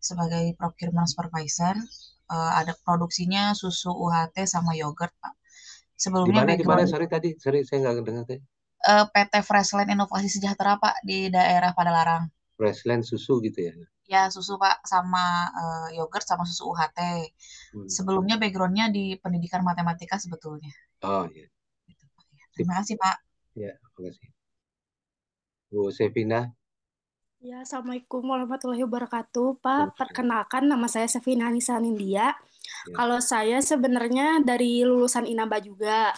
sebagai procurement supervisor. Ada produksinya susu UHT sama yogurt, Pak. Di Sebelumnya mana, di mana? background Sorry tadi, sorry saya nggak dengar tadi. PT Freshland Inovasi Sejahtera, Pak, di daerah Padalarang. Freshland susu gitu ya. Ya, susu, Pak, sama yogurt sama susu UHT. Hmm. Sebelumnya backgroundnya di pendidikan matematika sebetulnya. Oh iya, Gitu, Pak. Ya. sip. Terima kasih, Pak. Ya, makasih. Bu Sevina. Ya, Assalamualaikum warahmatullahi wabarakatuh. Pak, perkenalkan nama saya Sevina Nisa Nindya. Ya. Kalau saya sebenarnya dari lulusan Inaba juga.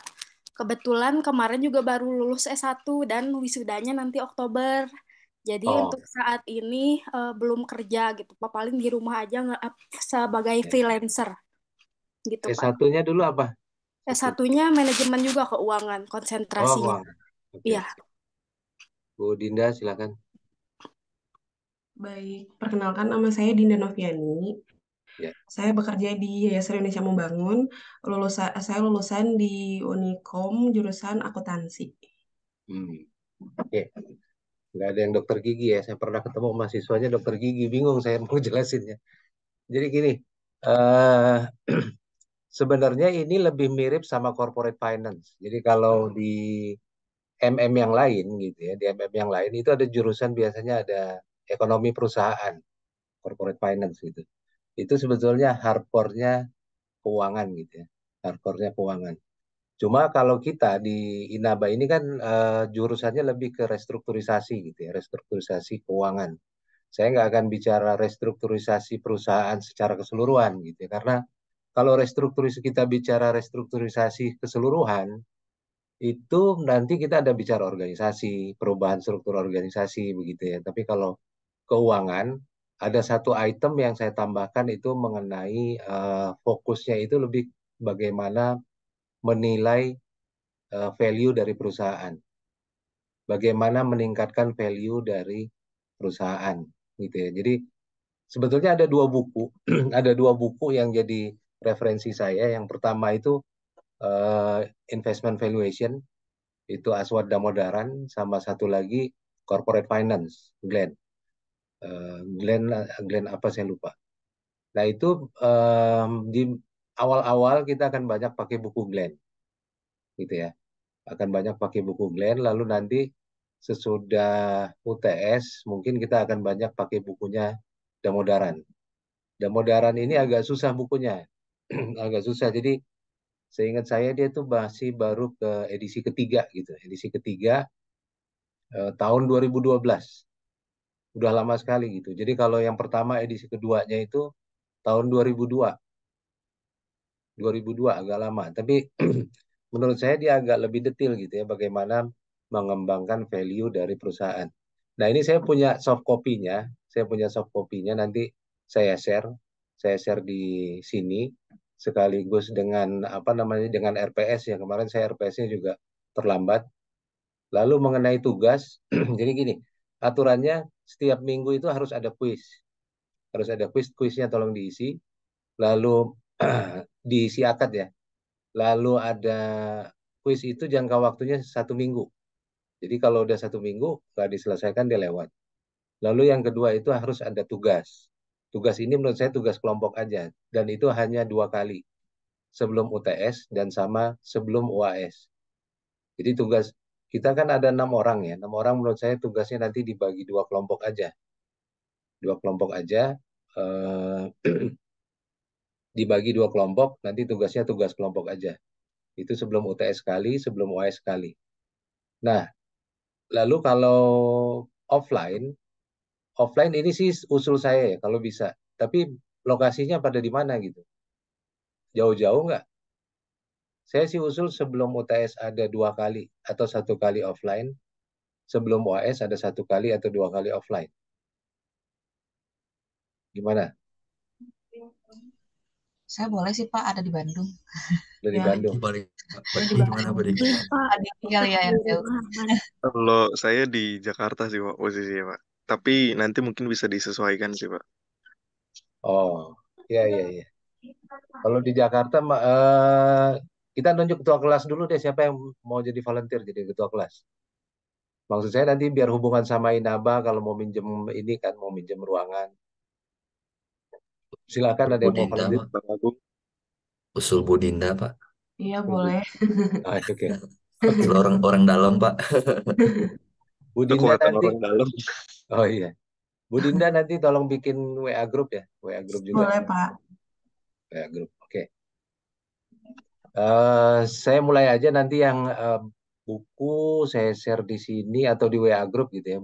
Kebetulan kemarin juga baru lulus S1 dan wisudanya nanti Oktober. Jadi Oh, untuk saat ini belum kerja gitu, Pak. Paling di rumah aja sebagai ya. freelancer gitu, Pak. S1-nya dulu apa? S1-nya manajemen juga keuangan, Oh, konsentrasinya. uang. Oke. Iya. Bu Dinda, silakan. Baik, perkenalkan nama saya Dinda Noviani. Ya. Saya bekerja di Yayasan Indonesia Membangun. Saya lulusan di Unikom jurusan akuntansi. Oke. Nggak ada yang dokter gigi ya. Saya pernah ketemu mahasiswanya dokter gigi. Bingung saya mau jelasinnya. Jadi gini, eh sebenarnya ini lebih mirip sama corporate finance. Jadi kalau di MM yang lain gitu ya, di MM yang lain itu ada jurusan biasanya ada ekonomi perusahaan, corporate finance gitu. Itu sebetulnya hardcore-nya keuangan gitu ya, hardcore-nya keuangan. Cuma kalau kita di Inaba ini kan jurusannya lebih ke restrukturisasi gitu ya, restrukturisasi keuangan. Saya nggak akan bicara restrukturisasi perusahaan secara keseluruhan gitu ya, karena kalau restrukturisasi kita bicara restrukturisasi keseluruhan, itu nanti kita ada bicara organisasi, perubahan struktur organisasi begitu ya. Tapi kalau keuangan, ada satu item yang saya tambahkan itu mengenai fokusnya itu lebih bagaimana menilai value dari perusahaan, bagaimana meningkatkan value dari perusahaan gitu ya. Jadi sebetulnya ada dua buku, ada dua buku yang jadi referensi saya. Yang pertama itu Investment Valuation, itu Aswad Damodaran, sama satu lagi Corporate Finance, Glenn. Glenn apa saya lupa. Nah itu di awal-awal kita akan banyak pakai buku Glenn, gitu ya. Akan banyak pakai buku Glenn, lalu nanti sesudah UTS mungkin kita akan banyak pakai bukunya Damodaran. Damodaran ini agak susah bukunya, agak susah. Jadi seingat saya dia tuh masih baru ke edisi ketiga gitu, edisi ketiga tahun 2012. Udah lama sekali gitu. Jadi kalau yang pertama edisi keduanya itu tahun 2002. 2002 agak lama. Tapi menurut saya dia agak lebih detail gitu ya bagaimana mengembangkan value dari perusahaan. Nah, ini saya punya soft copy-nya. Saya punya soft copy-nya, nanti saya share. Saya share di sini sekaligus dengan apa namanya dengan RPS ya. Kemarin saya RPS-nya juga terlambat. Lalu mengenai tugas, jadi gini, aturannya setiap minggu itu harus ada kuis. Harus ada kuis, kuisnya tolong diisi. Lalu diisi akad ya. Lalu ada kuis itu jangka waktunya 1 minggu. Jadi kalau udah 1 minggu nggak diselesaikan dia lewat. Lalu yang kedua itu harus ada tugas. Tugas ini menurut saya tugas kelompok aja. Dan itu hanya 2 kali. Sebelum UTS dan sama sebelum UAS. Jadi tugas kita kan ada 6 orang ya. 6 orang menurut saya tugasnya nanti dibagi 2 kelompok aja. 2 kelompok aja. Eh, dibagi 2 kelompok, nanti tugasnya tugas kelompok aja. Itu sebelum UTS sekali, sebelum UAS sekali. Nah, lalu kalau offline, offline ini sih usul saya ya kalau bisa. Tapi lokasinya pada di mana gitu? Jauh-jauh nggak? Saya sih usul sebelum UTS ada 2 kali atau 1 kali offline, sebelum UAS ada 1 kali atau 2 kali offline. Gimana? Saya boleh sih, Pak, ada di Bandung. Dari Ya, Bandung. Balik saya di gimana Bandung. Pak Dik? Iya, Pak. Ada tinggal ya yang jauh. Kalau saya di Jakarta sih Pak posisinya Pak. Tapi nanti mungkin bisa disesuaikan sih Pak. Oh, iya iya iya. Kalau di Jakarta kita nunjuk ketua kelas dulu deh, siapa yang mau jadi volunteer jadi ketua kelas. Maksud saya nanti biar hubungan sama Inaba kalau mau minjem ini kan mau minjem ruangan. Silakan, ada yang mau Budinda, lanjut? Pak. Bang Agung. Usul Budinda, Pak. Iya, Usul boleh. Oke. Usul orang dalam, Pak. Bu Dinda Kekuatan nanti, orang dalam. oh iya, Bu Dinda nanti tolong bikin WA grup ya, WA grup juga, Boleh, Pak. WA grup. Oke. Saya mulai aja nanti yang buku saya share di sini atau di WA grup gitu ya,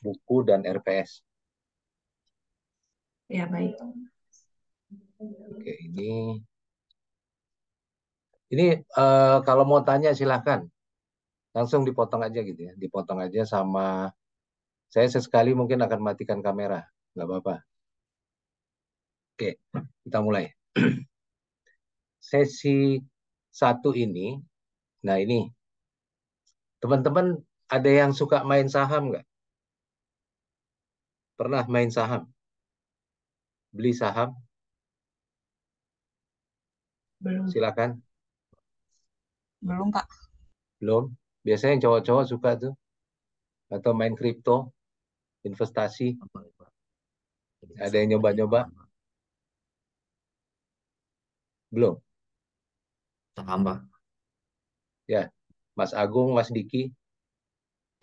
buku dan RPS. Ya, baik. Oke, ini kalau mau tanya silahkan, langsung dipotong aja gitu ya, dipotong aja sama saya sesekali mungkin akan matikan kamera, nggak apa-apa. Oke, kita mulai. Sesi 1 ini, nah ini, teman-teman ada yang suka main saham nggak? Pernah main saham? Beli saham? Belum. Silakan. Belum, Pak. Belum? Biasanya yang cowok-cowok suka tuh. Atau main kripto, investasi. Ada yang nyoba-nyoba? Belum? Saham, Pak. Ya, Mas Agung, Mas Diki,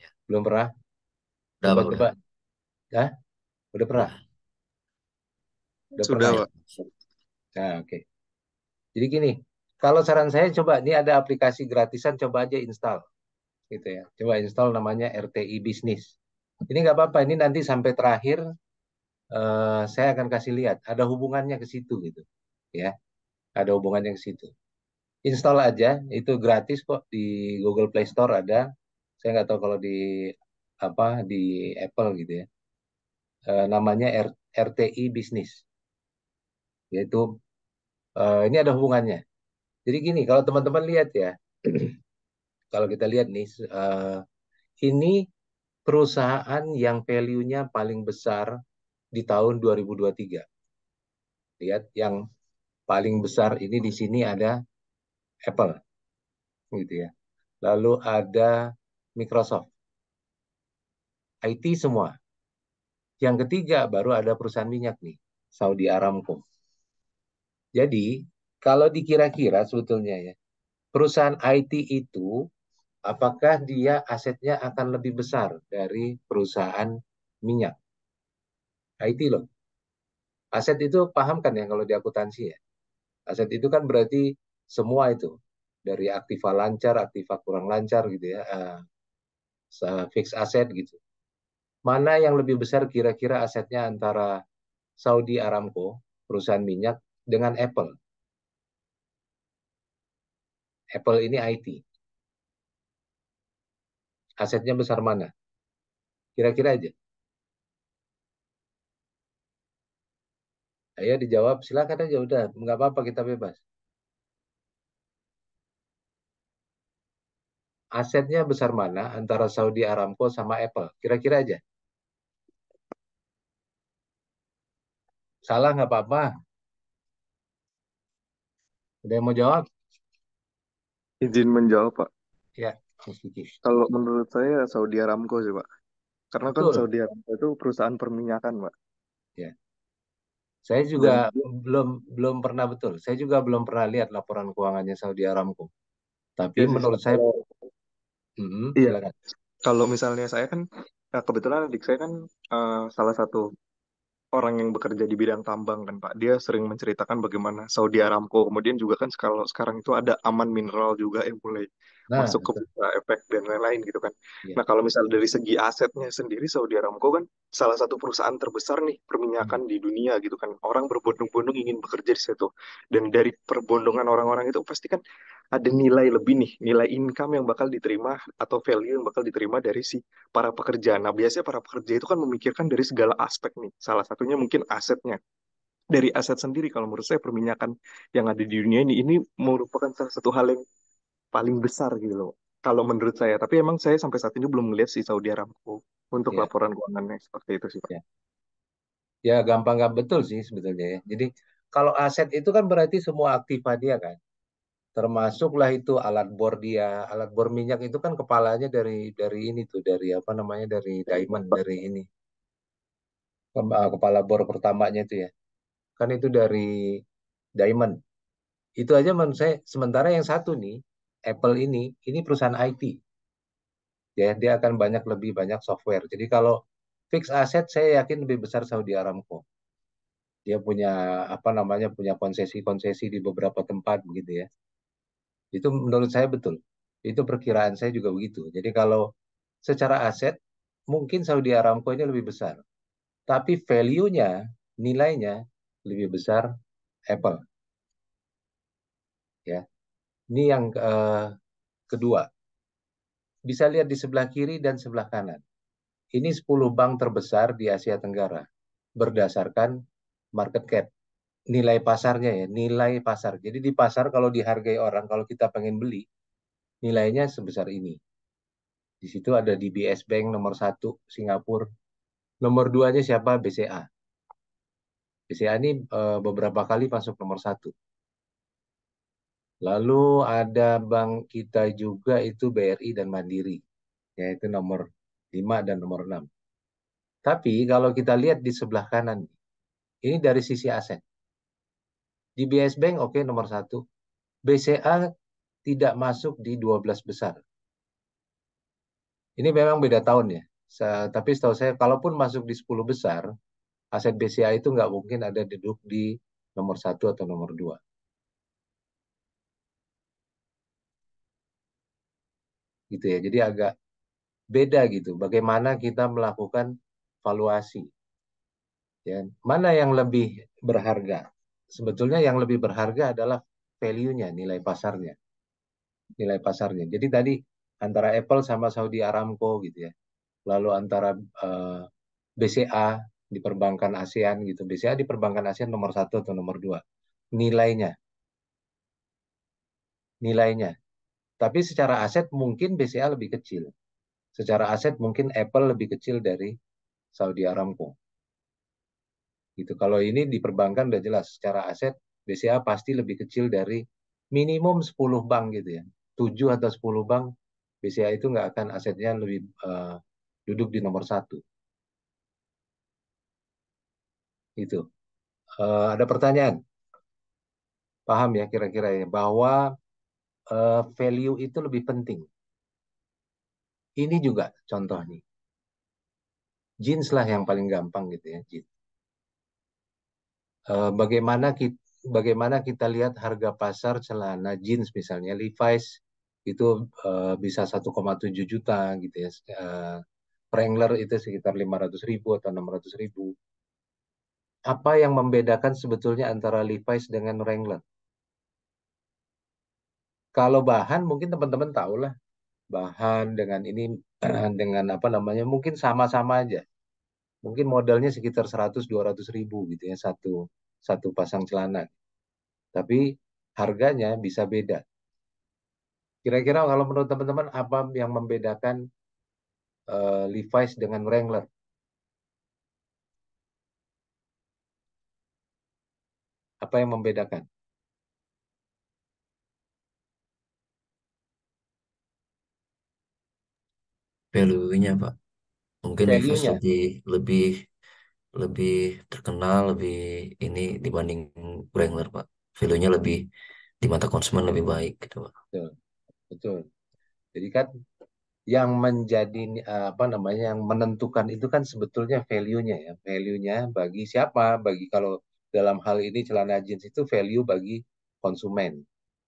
Ya. belum pernah? Udah, Pak, Coba-coba. Ya? Udah pernah? udah. Udah Sudah, pernah ya? Pak. Nah, oke. Jadi gini, kalau saran saya coba, ini ada aplikasi gratisan, coba aja install. Gitu ya. Coba install namanya RTI Bisnis. Ini nggak apa-apa, ini nanti sampai terakhir saya akan kasih lihat ada hubungannya ke situ gitu ya, ada hubungannya ke situ. Install aja, itu gratis kok, di Google Play Store ada. Saya nggak tahu kalau di apa di Apple gitu ya. Namanya RTI Bisnis, yaitu ini ada hubungannya. Jadi gini, kalau teman-teman lihat ya, kalau kita lihat nih, ini perusahaan yang value-nya paling besar di tahun 2023. Lihat, yang paling besar ini di sini ada Apple, gitu ya. Lalu ada Microsoft, IT semua. Yang ketiga baru ada perusahaan minyak nih, Saudi Aramco. Jadi kalau dikira-kira sebetulnya ya, perusahaan IT itu apakah dia asetnya akan lebih besar dari perusahaan minyak? IT loh. Aset itu paham kan ya kalau di akuntansi ya. Aset itu kan berarti semua itu. Dari aktiva lancar, aktiva kurang lancar gitu ya. Fix aset gitu. Mana yang lebih besar kira-kira asetnya antara Saudi Aramco, perusahaan minyak, dengan Apple? Apple ini IT. Asetnya besar mana? Kira-kira aja. Ayo dijawab, silakan aja udah, nggak apa-apa kita bebas. Asetnya besar mana antara Saudi Aramco sama Apple? Kira-kira aja. Salah nggak apa-apa. Ada yang mau jawab? Izin menjawab, Pak. Ya, Mas Kiki. Kalau menurut saya Saudi Aramco sih, Pak. Karena kan Betul. Saudi Aramco itu perusahaan perminyakan, Pak. Ya. Saya juga Dan belum pernah betul. Saya juga belum pernah lihat laporan keuangannya Saudi Aramco. Tapi ya sih, menurut saya, kalau iya, silakan. kalau misalnya saya kan, kebetulan adik saya kan salah satu orang yang bekerja di bidang tambang kan Pak. Dia sering menceritakan bagaimana Saudi Aramco. Kemudian juga kan kalau sekarang itu ada Aman Mineral juga yang mulai Nah, masuk ke betul. bursa efek dan lain-lain gitu kan. Ya. Nah kalau misalnya dari segi asetnya sendiri Saudi Aramco kan salah satu perusahaan terbesar nih perminyakan di dunia gitu kan. Orang berbondong-bondong ingin bekerja di situ. Dan dari perbondongan orang-orang itu pasti kan ada nilai lebih nih, nilai income yang bakal diterima atau value yang bakal diterima dari si para pekerja. Nah, biasanya para pekerja itu kan memikirkan dari segala aspek nih. Salah satunya mungkin asetnya. Dari aset sendiri, kalau menurut saya perminyakan yang ada di dunia ini merupakan salah satu hal yang paling besar gitu loh. Kalau menurut saya. Tapi emang saya sampai saat ini belum melihat si Saudi Aramco untuk Ya, laporan keuangannya seperti itu sih, Pak. ya. Ya, gampang nggak betul sih sebetulnya ya. Jadi kalau aset itu kan berarti semua aktiva dia kan. Termasuklah itu alat bor dia, alat bor minyak itu kan kepalanya dari ini tuh, dari apa namanya, dari diamond, dari ini. Kepala bor pertamanya itu ya. kan itu dari Diamond. Itu aja menurut saya. Sementara yang satu nih, Apple ini perusahaan IT. Ya, dia akan lebih banyak software. Jadi kalau fix aset saya yakin lebih besar Saudi Aramco. Dia punya apa namanya punya konsesi-konsesi di beberapa tempat begitu ya. Itu menurut saya betul. Itu perkiraan saya juga begitu. Jadi kalau secara aset mungkin Saudi Aramco ini lebih besar. Tapi value-nya, nilainya lebih besar Apple ya. Ini yang kedua. Bisa lihat di sebelah kiri dan sebelah kanan. Ini 10 bank terbesar di Asia Tenggara berdasarkan market cap. Nilai pasarnya ya, nilai pasar. Jadi di pasar kalau dihargai orang, kalau kita pengen beli, nilainya sebesar ini. Di situ ada DBS Bank nomor 1 Singapura. Nomor 2-nya siapa? BCA. BCA ini beberapa kali masuk nomor 1. Lalu ada bank kita juga itu BRI dan Mandiri. Yaitu nomor 5 dan nomor 6. Tapi kalau kita lihat di sebelah kanan, ini dari sisi aset. DBS Bank oke, nomor 1. BCA tidak masuk di 12 besar. Ini memang beda tahun ya. Tapi setahu saya, kalaupun masuk di 10 besar, aset BCA itu nggak mungkin ada duduk di nomor 1 atau nomor 2. Gitu ya. Jadi agak beda gitu. Bagaimana kita melakukan valuasi. Ya. Mana yang lebih berharga? Sebetulnya yang lebih berharga adalah value-nya, nilai pasarnya. Nilai pasarnya. Jadi tadi antara Apple sama Saudi Aramco gitu ya. Lalu antara BCA di perbankan ASEAN gitu. BCA di perbankan ASEAN nomor 1 atau nomor 2. Nilainya. Nilainya. Tapi secara aset mungkin BCA lebih kecil. Secara aset mungkin Apple lebih kecil dari Saudi Aramco. Gitu. Kalau ini di perbankan udah jelas. Secara aset BCA pasti lebih kecil dari minimum 10 bank gitu ya. 7 atau 10 bank BCA itu nggak akan asetnya lebih duduk di nomor 1. Gitu. Ada pertanyaan? Paham ya kira-kira ya bahwa value itu lebih penting. Ini juga contoh nih. Jeans lah yang paling gampang gitu ya. Jeans. Bagaimana kita lihat harga pasar celana jeans misalnya Levi's itu bisa 1,7 juta gitu ya. Wrangler itu sekitar 500.000 atau 600.000. Apa yang membedakan sebetulnya antara Levi's dengan Wrangler? Kalau bahan mungkin teman-teman tahu lah. Bahan dengan ini dengan apa namanya mungkin sama-sama aja. Mungkin modalnya sekitar 100-200 ribu gitu ya satu pasang celana. Tapi harganya bisa beda. Kira-kira kalau menurut teman-teman apa yang membedakan Levi's dengan Wrangler? Apa yang membedakan? Value-nya Pak. Mungkin Levi's Value-nya. lebih lebih lebih terkenal, lebih ini dibanding Wrangler Pak. Value-nya lebih di mata konsumen lebih baik gitu Pak. Betul, betul. Jadi kan yang menjadi apa namanya yang menentukan itu kan sebetulnya value-nya ya. Value-nya bagi siapa? Bagi kalau dalam hal ini celana jeans itu value bagi konsumen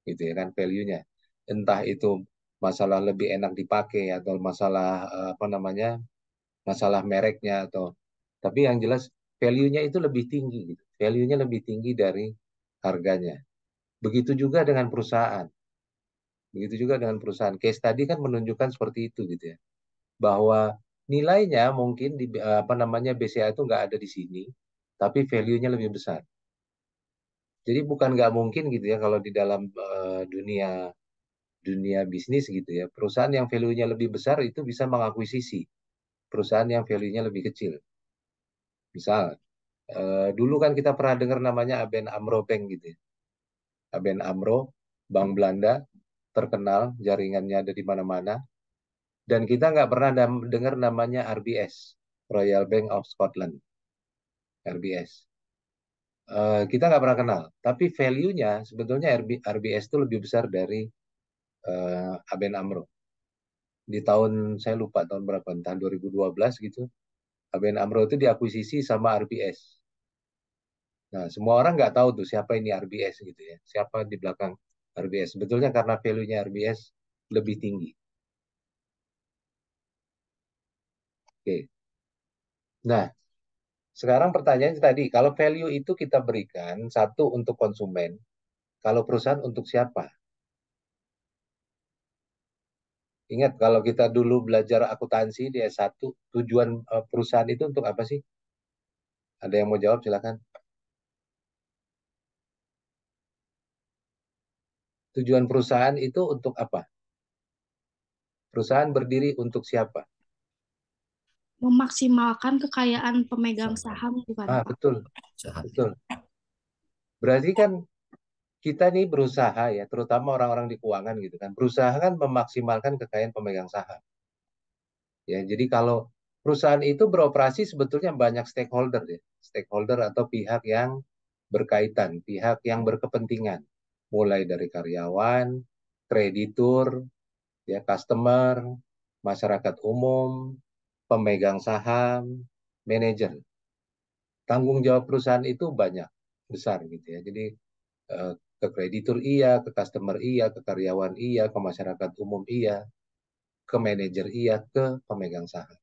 gitu ya kan value-nya. Entah itu masalah lebih enak dipakai atau masalah apa namanya? Masalah mereknya atau tapi yang jelas value-nya itu lebih tinggi gitu. Value-nya lebih tinggi dari harganya. Begitu juga dengan perusahaan. Begitu juga dengan perusahaan. Case tadi kan menunjukkan seperti itu gitu ya. Bahwa nilainya mungkin di apa namanya BCA itu nggak ada di sini, tapi value-nya lebih besar. Jadi bukan nggak mungkin gitu ya kalau di dalam dunia dunia bisnis gitu ya, perusahaan yang value-nya lebih besar itu bisa mengakuisisi perusahaan yang value-nya lebih kecil. Misal dulu kan kita pernah dengar namanya ABN AMRO Bank gitu ya. ABN AMRO, Bank Belanda, terkenal, jaringannya ada di mana-mana. Dan kita nggak pernah dengar namanya RBS, Royal Bank of Scotland, RBS. Kita nggak pernah kenal. Tapi value-nya sebetulnya RBS itu lebih besar dari ABN AMRO. Di tahun, saya lupa tahun berapa, tahun 2012 gitu, ABN AMRO itu diakuisisi sama RBS. Nah, semua orang nggak tahu tuh siapa ini RBS gitu ya. Siapa di belakang RBS. Sebetulnya karena value-nya RBS lebih tinggi. Oke. Nah, sekarang pertanyaannya tadi, kalau value itu kita berikan, satu untuk konsumen, kalau perusahaan untuk siapa? Ingat kalau kita dulu belajar akuntansi di S1, tujuan perusahaan itu untuk apa sih? Ada yang mau jawab silakan. Tujuan perusahaan itu untuk apa? Perusahaan berdiri untuk siapa? Memaksimalkan kekayaan pemegang Saham. saham, bukan, Pak? Betul, Saham. betul. Berarti kan kita nih berusaha ya, terutama orang-orang di keuangan gitu kan, berusaha kan memaksimalkan kekayaan pemegang saham. Ya, jadi kalau perusahaan itu beroperasi sebetulnya banyak stakeholder ya, stakeholder atau pihak yang berkaitan, pihak yang berkepentingan, mulai dari karyawan, kreditur, ya customer, masyarakat umum, pemegang saham, manajer. Tanggung jawab perusahaan itu banyak, besar gitu ya. Jadi ke kreditur iya, ke customer iya, ke karyawan iya, ke masyarakat umum iya, ke manajer iya, ke pemegang saham.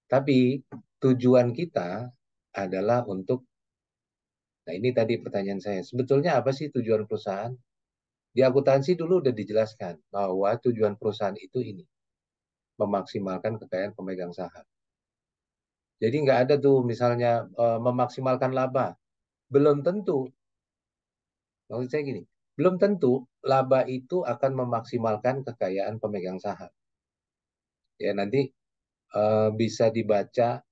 Tapi tujuan kita adalah untuk, nah ini tadi pertanyaan saya, sebetulnya apa sih tujuan perusahaan? Di akuntansi dulu udah dijelaskan bahwa tujuan perusahaan itu ini, memaksimalkan kekayaan pemegang saham. Jadi nggak ada tuh misalnya memaksimalkan laba. Belum tentu, maksud saya gini, belum tentu laba itu akan memaksimalkan kekayaan pemegang saham. Ya nanti bisa dibaca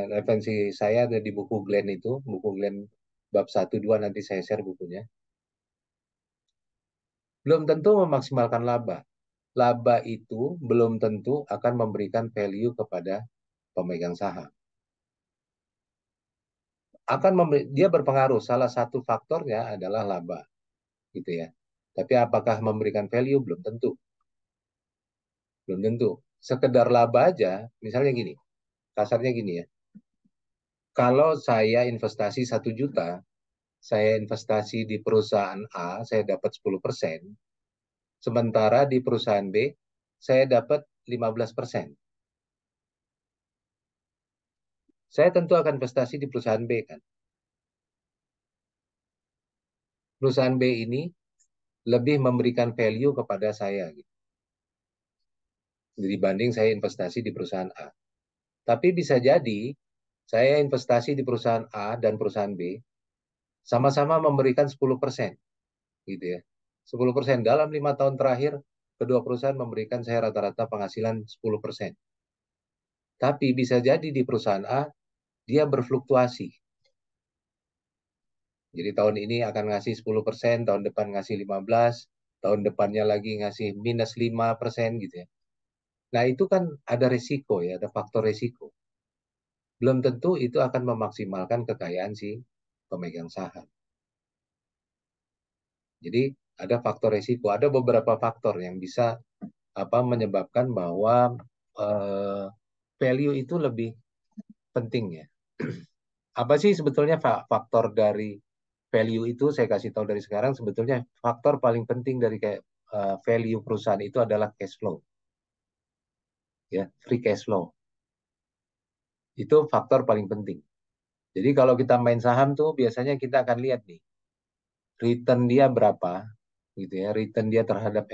referensi saya ada di buku Glenn itu, buku Glenn bab 1-2 nanti saya share bukunya. Belum tentu memaksimalkan laba. Laba itu belum tentu akan memberikan value kepada pemegang saham. Dia berpengaruh, salah satu faktornya adalah laba, gitu ya. Tapi apakah memberikan value belum tentu. Belum tentu. Sekedar laba aja, misalnya gini, kasarnya gini ya. Kalau saya investasi 1 juta, saya investasi di perusahaan A, saya dapat 10%. Sementara di perusahaan B, saya dapat 15%. Saya tentu akan investasi di perusahaan B kan. Perusahaan B ini lebih memberikan value kepada saya gitu, dibanding saya investasi di perusahaan A. Tapi bisa jadi saya investasi di perusahaan A dan perusahaan B sama-sama memberikan 10%, gitu ya. 10% dalam 5 tahun terakhir, kedua perusahaan memberikan saya rata-rata penghasilan 10%. Tapi bisa jadi di perusahaan A, dia berfluktuasi. Jadi tahun ini akan ngasih 10%, tahun depan ngasih 15%, tahun depannya lagi ngasih minus 5% gitu ya. Nah itu kan ada resiko ya, ada faktor resiko. Belum tentu itu akan memaksimalkan kekayaan si pemegang saham. Jadi ada faktor resiko, ada beberapa faktor yang bisa menyebabkan bahwa value itu lebih penting ya. Apa sih sebetulnya faktor dari value itu? Saya kasih tahu dari sekarang, sebetulnya faktor paling penting dari kayak value perusahaan itu adalah cash flow. Ya, free cash flow. Itu faktor paling penting. Jadi kalau kita main saham tuh biasanya kita akan lihat nih, return dia berapa gitu ya, return dia terhadap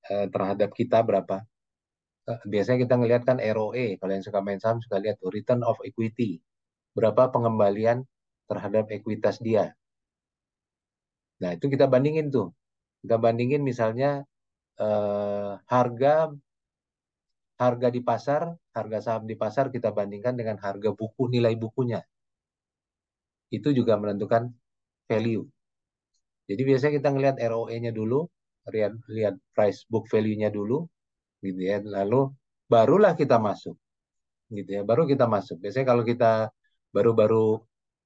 terhadap kita berapa. Biasanya kita ngelihat kan ROE, kalau yang suka main saham suka lihat tuh return of equity, berapa pengembalian terhadap ekuitas dia. Nah itu kita bandingin tuh, kita bandingin misalnya harga di pasar, harga saham di pasar kita bandingkan dengan harga buku, nilai bukunya, itu juga menentukan value. Jadi biasanya kita ngelihat ROE-nya dulu, lihat price book value-nya dulu, gitu ya. Lalu barulah kita masuk, gitu ya. Baru kita masuk. Biasanya kalau kita baru-baru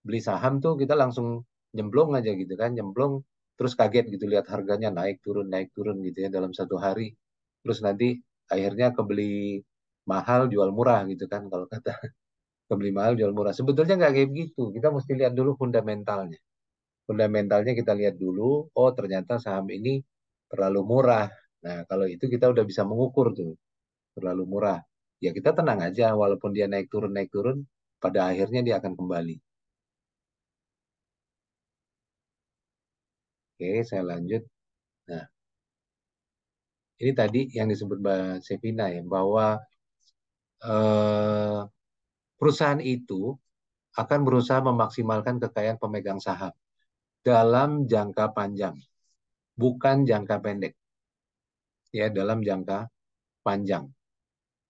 beli saham tuh kita langsung nyemplung aja gitu kan, nyemplung terus kaget gitu lihat harganya naik turun gitu ya dalam satu hari. Terus nanti akhirnya kebeli mahal jual murah gitu kan kalau kata kebeli mahal jual murah. Sebetulnya nggak kayak begitu. Kita mesti lihat dulu fundamentalnya. Fundamentalnya kita lihat dulu, oh ternyata saham ini terlalu murah. Nah, kalau itu kita udah bisa mengukur tuh, terlalu murah. Ya kita tenang aja, walaupun dia naik turun, pada akhirnya dia akan kembali. Oke, saya lanjut. Nah, ini tadi yang disebut Mbak Sevina ya, bahwa eh, perusahaan itu akan berusaha memaksimalkan kekayaan pemegang saham dalam jangka panjang, bukan jangka pendek. Ya, dalam jangka panjang.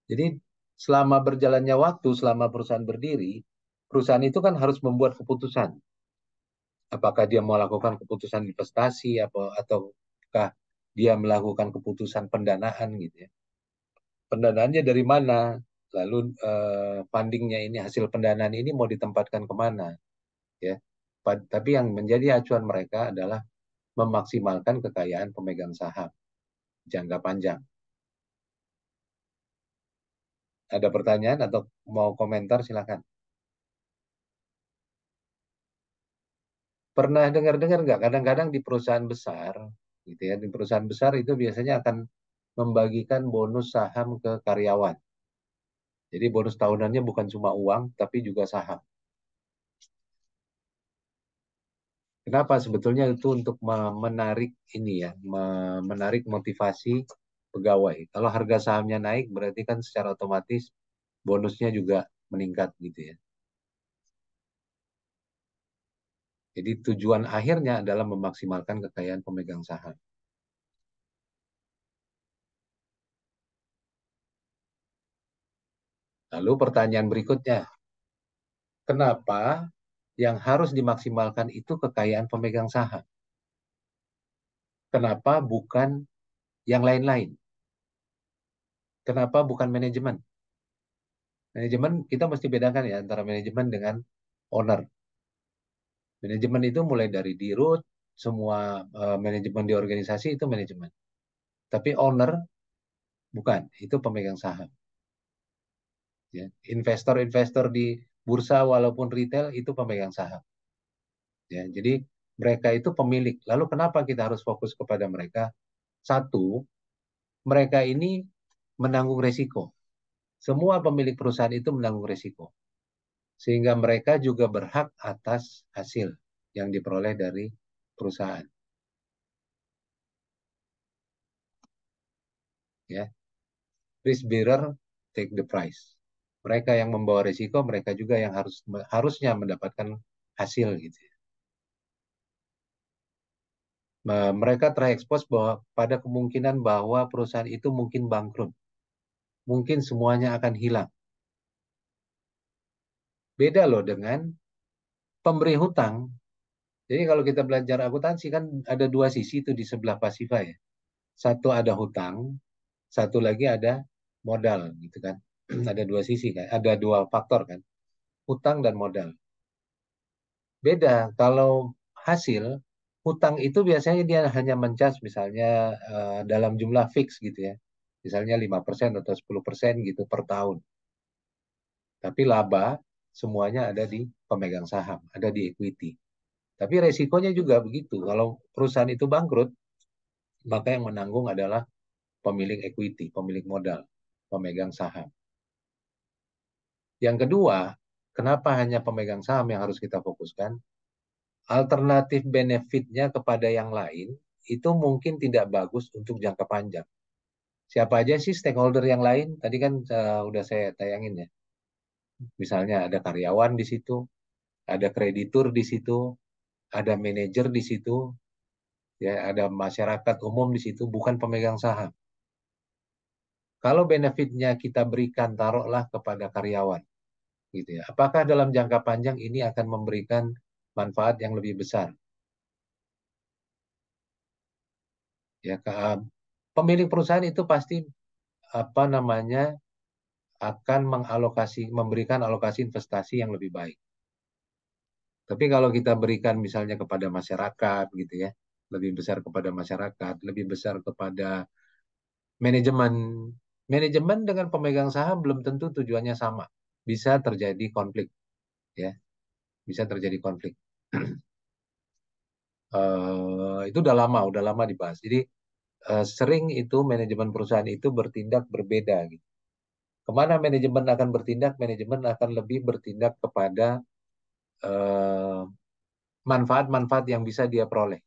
Jadi selama berjalannya waktu, selama perusahaan berdiri, perusahaan itu kan harus membuat keputusan. Apakah dia mau lakukan keputusan investasi ataukah dia melakukan keputusan pendanaan gitu ya. Pendanaannya dari mana? Lalu fundingnya ini, hasil pendanaan ini mau ditempatkan kemana? Ya. Tapi yang menjadi acuan mereka adalah memaksimalkan kekayaan pemegang saham jangka panjang. Ada pertanyaan atau mau komentar silakan. Pernah dengar-dengar nggak? Kadang-kadang di perusahaan besar, gitu ya, di perusahaan besar itu biasanya akan membagikan bonus saham ke karyawan. Jadi bonus tahunannya bukan cuma uang, tapi juga saham. Kenapa? Sebetulnya itu untuk menarik ini ya, menarik motivasi pegawai. Kalau harga sahamnya naik, berarti kan secara otomatis bonusnya juga meningkat gitu ya. Jadi tujuan akhirnya adalah memaksimalkan kekayaan pemegang saham. Lalu pertanyaan berikutnya, kenapa yang harus dimaksimalkan itu kekayaan pemegang saham? Kenapa bukan yang lain-lain? Kenapa bukan manajemen? Manajemen kita mesti bedakan ya antara manajemen dengan owner. Manajemen itu mulai dari dirut, semua manajemen di organisasi itu manajemen. Tapi owner bukan, itu pemegang saham. Ya. Investor-investor di bursa walaupun retail itu pemegang saham. Ya, jadi mereka itu pemilik. Lalu kenapa kita harus fokus kepada mereka? Satu, mereka ini menanggung resiko. Semua pemilik perusahaan itu menanggung resiko. Sehingga mereka juga berhak atas hasil yang diperoleh dari perusahaan. Ya, risk bearer take the price. Mereka yang membawa risiko, mereka juga yang harusnya mendapatkan hasil gitu. Mereka terekspos bahwa pada kemungkinan bahwa perusahaan itu mungkin bangkrut, mungkin semuanya akan hilang. Beda loh dengan pemberi hutang. Jadi kalau kita belajar akuntansi kan ada dua sisi itu di sebelah pasifa ya. Satu ada hutang, satu lagi ada modal gitu kan. Ada dua sisi kan, ada dua faktor kan, hutang dan modal. Beda kalau hasil hutang itu biasanya dia hanya mencas misalnya dalam jumlah fix gitu ya. Misalnya 5% atau 10% gitu per tahun. Tapi laba semuanya ada di pemegang saham, ada di equity. Tapi resikonya juga begitu. Kalau perusahaan itu bangkrut, maka yang menanggung adalah pemilik equity, pemilik modal, pemegang saham. Yang kedua, kenapa hanya pemegang saham yang harus kita fokuskan? Alternatif benefitnya kepada yang lain itu mungkin tidak bagus untuk jangka panjang. Siapa aja sih stakeholder yang lain? Tadi kan udah saya tayangin ya. Misalnya ada karyawan di situ, ada kreditur di situ, ada manajer di situ, ya ada masyarakat umum di situ, bukan pemegang saham. Kalau benefitnya kita berikan taruhlah kepada karyawan, gitu ya. Apakah dalam jangka panjang ini akan memberikan manfaat yang lebih besar? Ya, pemilik perusahaan itu pasti apa namanya akan memberikan alokasi investasi yang lebih baik. Tapi kalau kita berikan misalnya kepada masyarakat gitu ya, lebih besar kepada masyarakat, lebih besar kepada manajemen. Manajemen dengan pemegang saham belum tentu tujuannya sama. Bisa terjadi konflik ya, bisa terjadi konflik. Itu udah lama dibahas. Jadi sering itu manajemen perusahaan itu bertindak berbeda gitu. Kemana manajemen akan bertindak? Manajemen akan lebih bertindak kepada manfaat-manfaat yang bisa dia peroleh.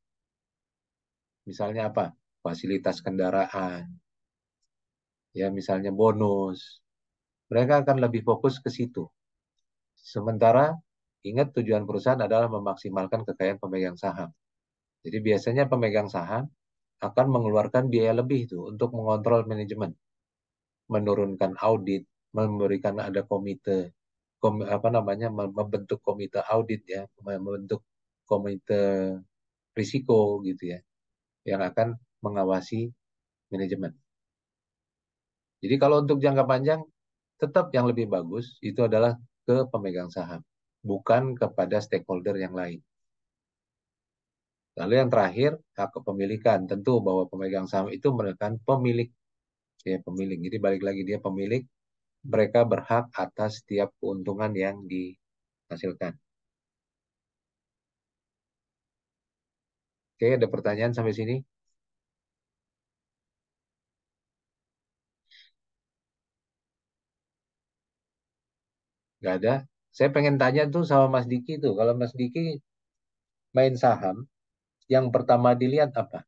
Misalnya apa? Fasilitas kendaraan, ya misalnya bonus. Mereka akan lebih fokus ke situ. Sementara ingat tujuan perusahaan adalah memaksimalkan kekayaan pemegang saham. Jadi biasanya pemegang saham akan mengeluarkan biaya lebih tuh untuk mengontrol manajemen, menurunkan audit, memberikan ada komite, apa namanya, membentuk komite audit ya, membentuk komite risiko gitu ya, yang akan mengawasi manajemen. Jadi kalau untuk jangka panjang, tetap yang lebih bagus itu adalah ke pemegang saham, bukan kepada stakeholder yang lain. Lalu yang terakhir, hak kepemilikan. Tentu bahwa pemegang saham itu merupakan pemilik. Ya, pemilik. Jadi balik lagi dia pemilik, mereka berhak atas setiap keuntungan yang dihasilkan. Oke, ada pertanyaan sampai sini? Nggak ada. Saya pengen tanya tuh sama Mas Diki tuh. Kalau Mas Diki main saham, yang pertama dilihat apa?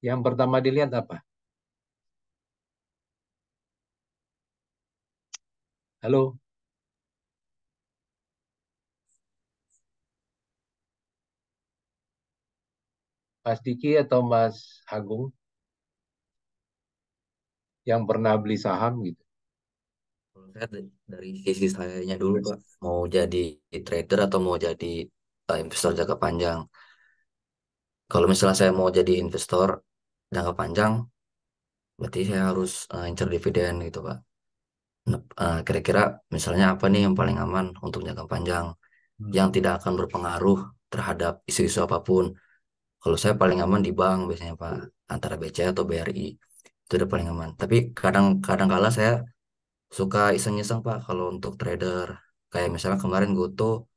Yang pertama dilihat apa? Halo, Mas Diki atau Mas Agung yang pernah beli saham gitu? Kalau saya dari sisi sayanya dulu Pak, mau jadi trader atau mau jadi investor jangka panjang. Kalau misalnya saya mau jadi investor jangka panjang, berarti saya harus incer dividen gitu Pak. Nah, kira-kira misalnya apa nih yang paling aman untuk jangka panjang, yang tidak akan berpengaruh terhadap isu-isu apapun. Kalau saya paling aman di bank biasanya Pak, antara BCA atau BRI. Itu udah paling aman. Tapi kadang kala saya suka iseng-iseng Pak kalau untuk trader. Kayak misalnya kemarin Goto,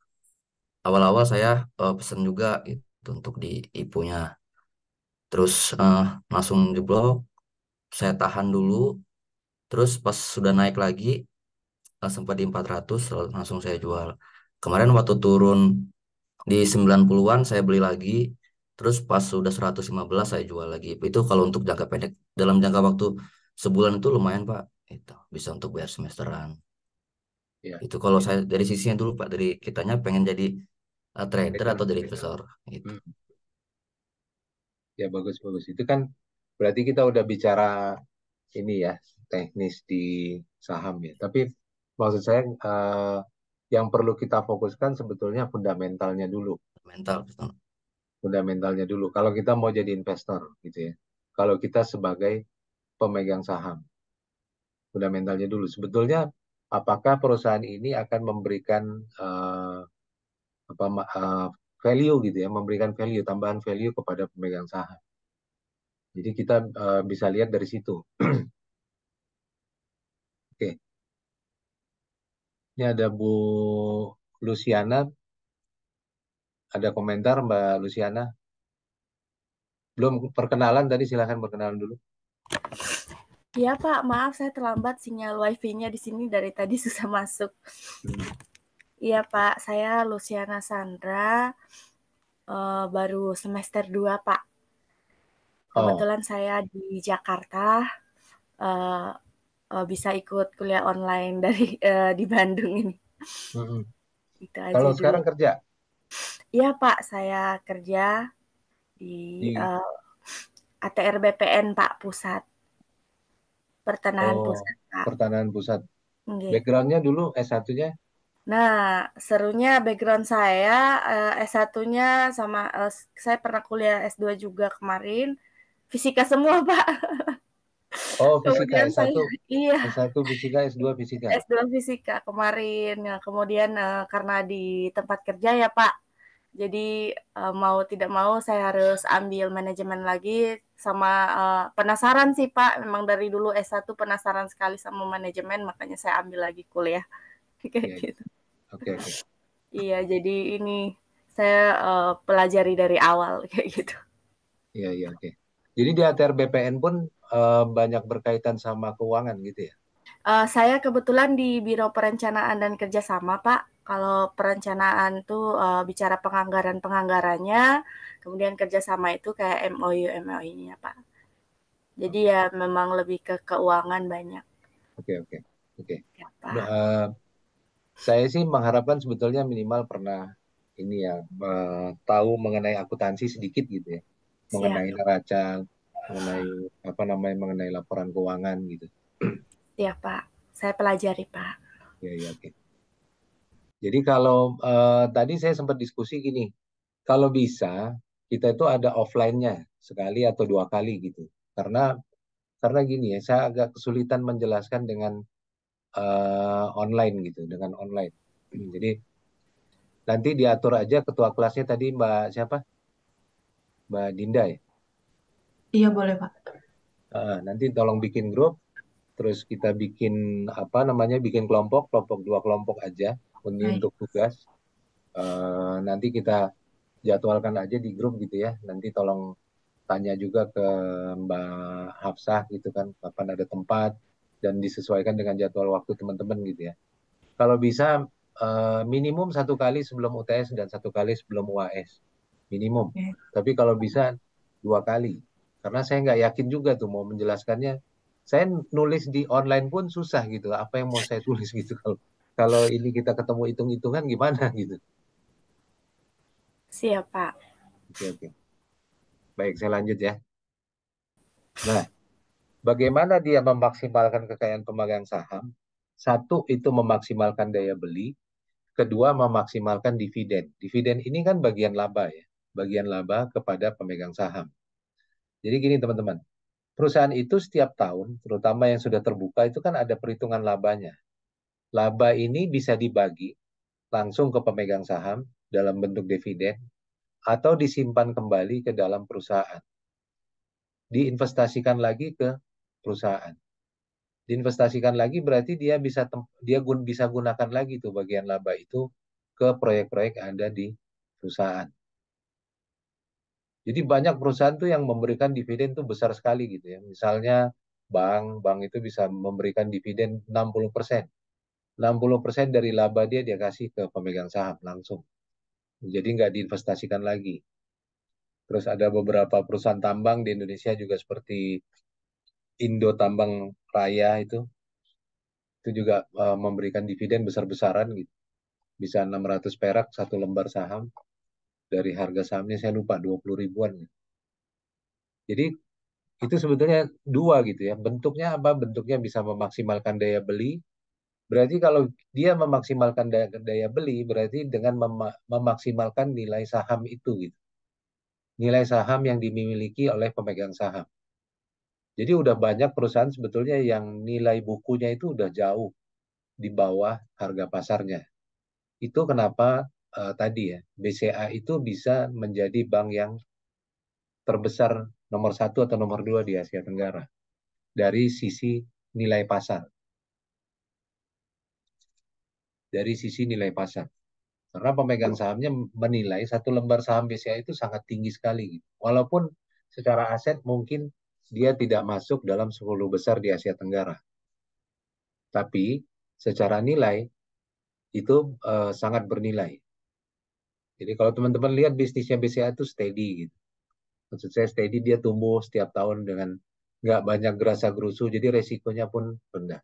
awal-awal saya pesen juga gitu untuk di IPO-nya. Terus langsung jeblok, saya tahan dulu. Terus pas sudah naik lagi, sempat di 400, langsung saya jual. Kemarin waktu turun di 90-an saya beli lagi. Terus pas sudah 115 saya jual lagi. Itu kalau untuk jangka pendek. Dalam jangka waktu sebulan itu lumayan Pak. Itu bisa untuk bayar semesteran. Ya, Itu kalau saya dari sisinya dulu Pak, dari kitanya pengen jadi trader trader. atau jadi investor gitu. Hmm. Ya bagus-bagus. Itu kan berarti kita udah bicara ini ya, teknis di saham ya. Tapi maksud saya yang perlu kita fokuskan sebetulnya fundamentalnya dulu. Mental betul. Fundamentalnya dulu. Kalau kita mau jadi investor gitu ya. Kalau kita sebagai pemegang saham, fundamentalnya dulu. Sebetulnya apakah perusahaan ini akan memberikan apa value gitu ya, memberikan value, tambahan value kepada pemegang saham. Jadi kita bisa lihat dari situ. Oke, ini ada Bu Luciana, ada komentar Mbak Luciana. Belum perkenalan tadi, silahkan perkenalan dulu. Iya Pak, maaf saya terlambat, sinyal wifi-nya di sini dari tadi susah masuk. Iya Pak, saya Luciana Sandra, baru semester 2 Pak. Oh, Kebetulan saya di Jakarta, eh, bisa ikut kuliah online dari di Bandung ini. Itu aja kalau dulu. sekarang kerja Iya Pak, saya kerja di di ATR BPN Pak Pusat, Pertanahan oh, Pusat Pak. Pertanahan Pusat. Nggih. Backgroundnya dulu S1-nya? Nah, serunya background saya S1-nya sama saya pernah kuliah S2 juga kemarin. Fisika semua, Pak. Oh, fisika Kemudian saya, S1, iya, S1 fisika, S2 fisika. S2 fisika kemarin. Nah, kemudian karena di tempat kerja ya Pak, jadi mau tidak mau saya harus ambil manajemen lagi sama penasaran sih Pak. Memang dari dulu S1 penasaran sekali sama manajemen, makanya saya ambil lagi kuliah kayak Ya, ya. gitu. Oke, oke. Iya, jadi ini saya pelajari dari awal kayak gitu. Iya, iya, oke. Jadi di ATR BPN pun banyak berkaitan sama keuangan gitu ya? Saya kebetulan di Biro Perencanaan dan Kerjasama, Pak. Kalau perencanaan tuh bicara penganggarannya, kemudian kerjasama itu kayak MOU MOU-nya, Pak. Jadi Oke, ya memang lebih ke keuangan banyak, oke, oke. Oke. ya, Nah, Pak. saya sih mengharapkan sebetulnya minimal pernah ini ya, tahu mengenai akuntansi sedikit gitu ya, Siap, mengenai neraca, mengenai apa namanya, mengenai laporan keuangan gitu. siap, Pak. Saya pelajari, Pak. Ya, ya, oke. Jadi kalau tadi saya sempat diskusi gini, kalau bisa kita itu ada offline-nya sekali atau dua kali gitu. Karena gini ya, saya agak kesulitan menjelaskan dengan online gitu, dengan online. Jadi nanti diatur aja ketua kelasnya tadi Mbak siapa? Mbak Dinda ya. Iya, boleh, Pak. Nanti tolong bikin grup, terus kita bikin apa namanya, bikin kelompok, kelompok dua kelompok aja, ini Baik. untuk tugas. Nanti kita jadwalkan aja di grup gitu ya. Nanti tolong tanya juga ke Mbak Hafsah gitu kan, kapan ada tempat dan disesuaikan dengan jadwal waktu teman-teman gitu ya. Kalau bisa minimum satu kali sebelum UTS dan satu kali sebelum UAS, minimum. Oke. Tapi kalau bisa dua kali, karena saya nggak yakin juga tuh mau menjelaskannya. Saya nulis di online pun susah gitu. Apa yang mau saya tulis gitu kalau kalau ini kita ketemu hitung-hitungan gimana gitu. Siap, Pak. Oke, oke. Baik, saya lanjut ya. Nah, bagaimana dia memaksimalkan kekayaan pemegang saham? Satu, itu memaksimalkan daya beli. Kedua, memaksimalkan dividen. Dividen ini kan bagian laba ya. Bagian laba kepada pemegang saham. Jadi gini teman-teman, perusahaan itu setiap tahun, terutama yang sudah terbuka, itu kan ada perhitungan labanya. Laba ini bisa dibagi langsung ke pemegang saham dalam bentuk dividen atau disimpan kembali ke dalam perusahaan. Diinvestasikan lagi ke perusahaan. Diinvestasikan lagi berarti dia bisa gunakan lagi tuh bagian laba itu ke proyek-proyek yang ada di perusahaan. Jadi banyak perusahaan tuh yang memberikan dividen tuh besar sekali gitu ya. Misalnya bank itu bisa memberikan dividen 60%. 60% dari laba dia kasih ke pemegang saham langsung. Jadi nggak diinvestasikan lagi. Terus ada beberapa perusahaan tambang di Indonesia juga seperti Indo Tambang Raya itu juga memberikan dividen besar-besaran gitu. Bisa 600 perak satu lembar saham. Dari harga sahamnya saya lupa 20 ribuan. Jadi itu sebetulnya dua gitu ya. Bentuknya apa? Bentuknya bisa memaksimalkan daya beli. Berarti kalau dia memaksimalkan daya beli, berarti dengan memaksimalkan nilai saham itu gitu. Nilai saham yang dimiliki oleh pemegang saham. Jadi udah banyak perusahaan sebetulnya yang nilai bukunya itu udah jauh di bawah harga pasarnya. Itu kenapa tadi ya, BCA itu bisa menjadi bank yang terbesar nomor satu atau nomor dua di Asia Tenggara dari sisi nilai pasar. Dari sisi nilai pasar. Karena pemegang sahamnya menilai satu lembar saham BCA itu sangat tinggi sekali. Gitu. Walaupun secara aset mungkin dia tidak masuk dalam 10 besar di Asia Tenggara. Tapi secara nilai itu sangat bernilai. Jadi kalau teman-teman lihat bisnisnya BCA itu steady gitu. Maksud saya steady, dia tumbuh setiap tahun dengan nggak banyak gerasa gerusu, jadi resikonya pun rendah.